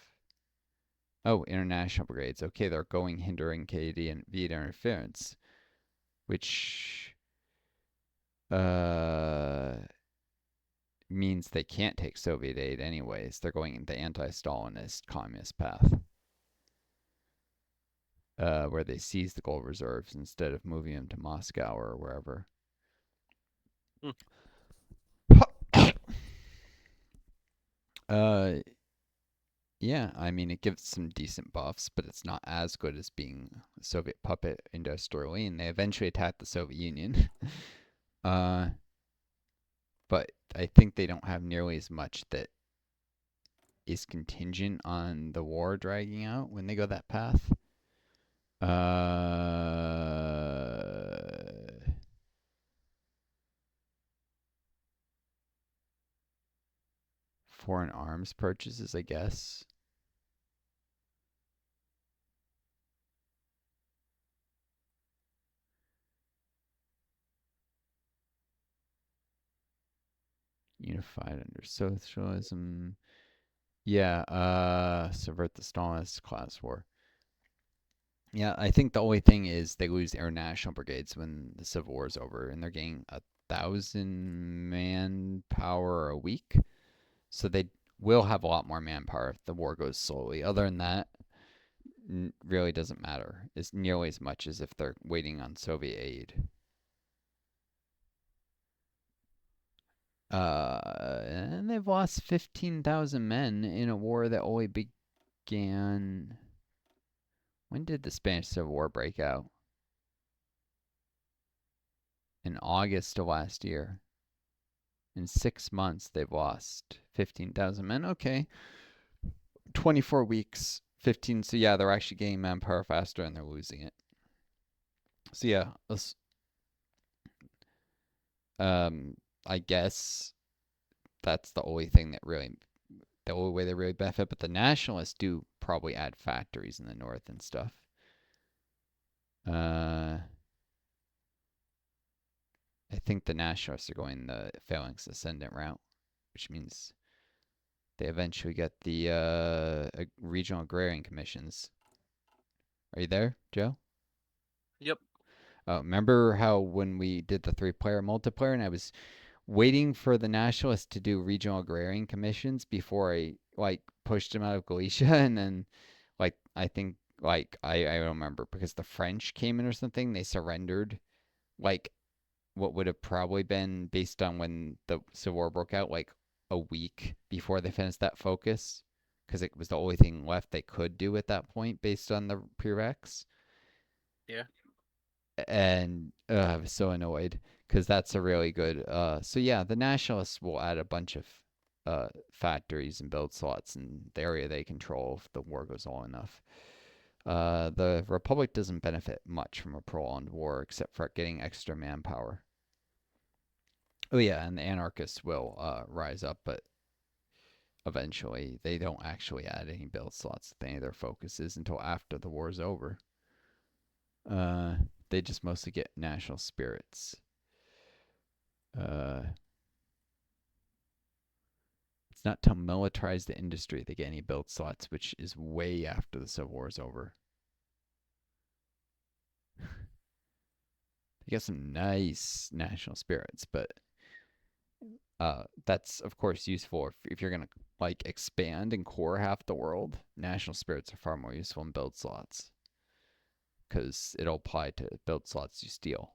Oh, international brigades. Okay, they're going hindering KD and VD interference, which uh means they can't take Soviet aid anyways. They're going the anti-Stalinist communist path, where they seize the gold reserves instead of moving them to Moscow or wherever. Hmm. uh, yeah, I mean it gives some decent buffs, but it's not as good as being a Soviet puppet industrially, and they eventually attacked the Soviet Union. uh, but I think they don't have nearly as much that is contingent on the war dragging out when they go that path. Foreign arms purchases, I guess. Unified under socialism. Yeah, subvert the Stalinist class war. Yeah, I think the only thing is they lose air national brigades when the Civil War is over, and they're getting 1,000 manpower a week. So they will have a lot more manpower if the war goes slowly. Other than that, really doesn't matter. It's nearly as much as if they're waiting on Soviet aid. And they've lost 15,000 men in a war that only began. When did the Spanish Civil War break out? In August of last year. In 6 months, they've lost 15,000 men. Okay. 24 weeks, 15. So, yeah, they're actually gaining manpower faster and they're losing it. So, yeah, I guess that's the only thing that really, the only way they really benefit. But the nationalists do probably add factories in the north and stuff. Uh, I think the nationalists are going the phalanx ascendant route, which means they eventually get the regional agrarian commissions. Are you there, Joe? Yep. Remember how when we did the three-player multiplayer and I was waiting for the nationalists to do regional agrarian commissions before I like pushed them out of Galicia, and then like I think like I don't remember because the French came in or something. They surrendered like what would have probably been based on when the Civil War broke out, like a week before they finished that focus because it was the only thing left they could do at that point based on the prereqs. Yeah. And I was so annoyed because that's a really good. So yeah, the nationalists will add a bunch of factories and build slots in the area they control if the war goes on enough. The Republic doesn't benefit much from a prolonged war except for getting extra manpower. Oh yeah, and the anarchists will rise up, but eventually they don't actually add any build slots to any of their focuses until after the war's over. Uh, they just mostly get national spirits. Uh, it's not to militarize the industry they get any build slots, which is way after the Civil War is over. They get some nice national spirits, but that's of course useful if you're gonna like expand and core half the world. National spirits are far more useful in build slots because it'll apply to build slots you steal,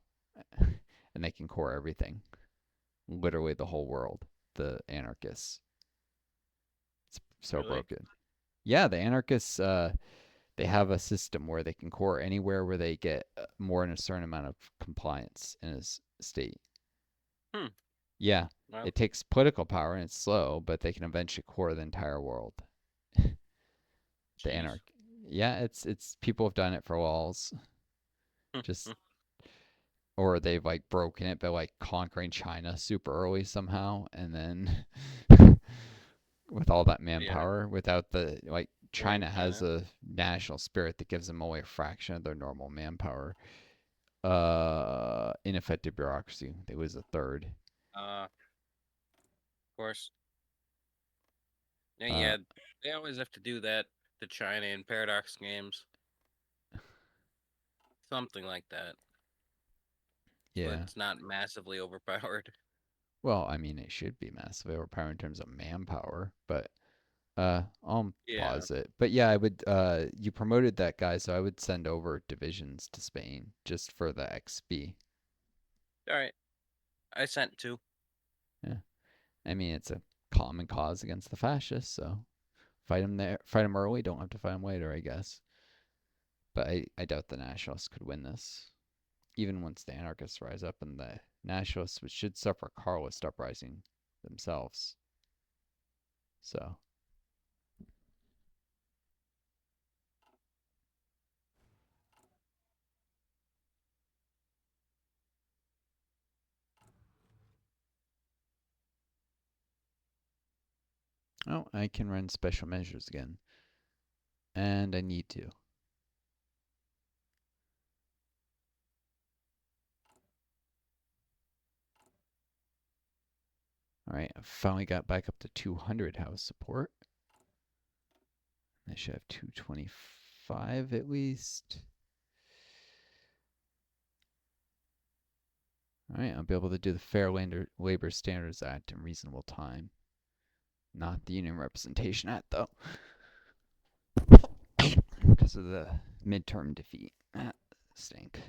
and they can core everything, literally the whole world. The anarchists, it's so Really? broken. Yeah, the anarchists, they have a system where they can core anywhere where they get more than a certain amount of compliance in a state. Hmm. Yeah, Well, it takes political power and it's slow, but they can eventually core the entire world. The jeez. anarch. Yeah, it's people have done it for walls, just or they've like broken it by like conquering China super early somehow, and then with all that Yeah. manpower, without the like Boring China has China. a national spirit that gives them only a fraction of their normal manpower. Ineffective bureaucracy. They lose a third. Of course. Yeah, Uh, yeah. They always have to do that to China in Paradox games. Something like that. So yeah. it's not massively overpowered. Well, I mean, it should be massively overpowered in terms of manpower, but I'll Yeah. pause it. But yeah, I would. You promoted that guy, so I would send over divisions to Spain just for the XP. All right. I sent two. Yeah, I mean, it's a common cause against the fascists, so fight them there, fight them early. Don't have to fight them later, I guess. But I doubt the nationalists could win this, even once the anarchists rise up, and the nationalists should suffer a Carlist uprising themselves. So, oh, I can run special measures again, and I need to. All right, I finally got back up to 200 house support. I should have 225 at least. All right, I'll be able to do the Fair Labor Standards Act in reasonable time. Not the Union Representation Act, though, because of the midterm defeat. That stink.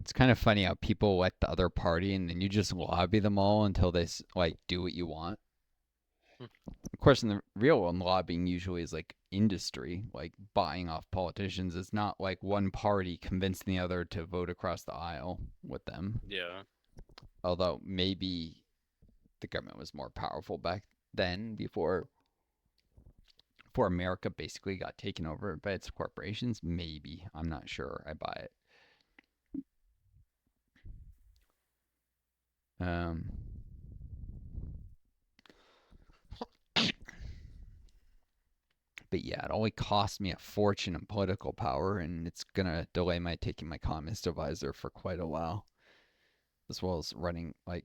It's kind of funny how people elect the other party and then you just lobby them all until they like do what you want. Of course, in the real world, lobbying usually is like industry, like buying off politicians. It's not like one party convincing the other to vote across the aisle with them. Yeah. Although maybe the government was more powerful back then before America basically got taken over by its corporations. Maybe. I'm not sure. I buy it. Um, but yeah, it only cost me a fortune in political power, and it's gonna delay my taking my communist advisor for quite a while, as well as running like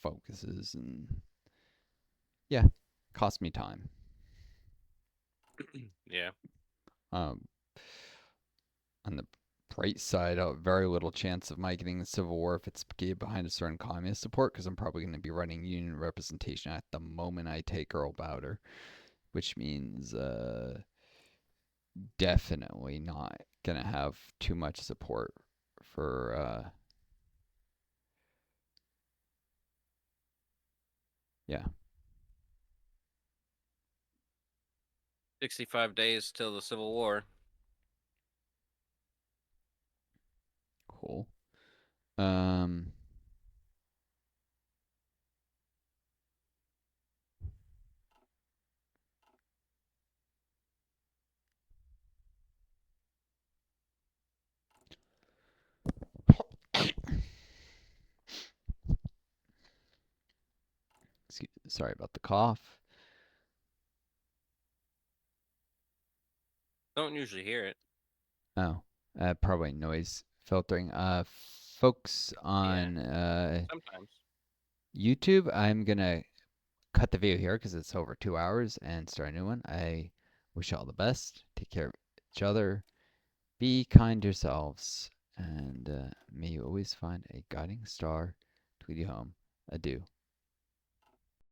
focuses and yeah, cost me time. Yeah. Um, on the bright side, very little chance of my getting the Civil War if it's behind a certain communist support, because I'm probably going to be running union representation at the moment I take Earl Bowder, which means definitely not gonna have too much support for yeah. 65 days till the Civil War. Cool. Um Sorry about the cough. Don't usually hear it. Oh, probably noise filtering. Folks Yeah, on sometimes. YouTube, I'm gonna cut the video here because it's over 2 hours and start a new one. I wish you all the best. Take care of each other. Be kind to yourselves, and may you always find a guiding star to lead you home. Adieu.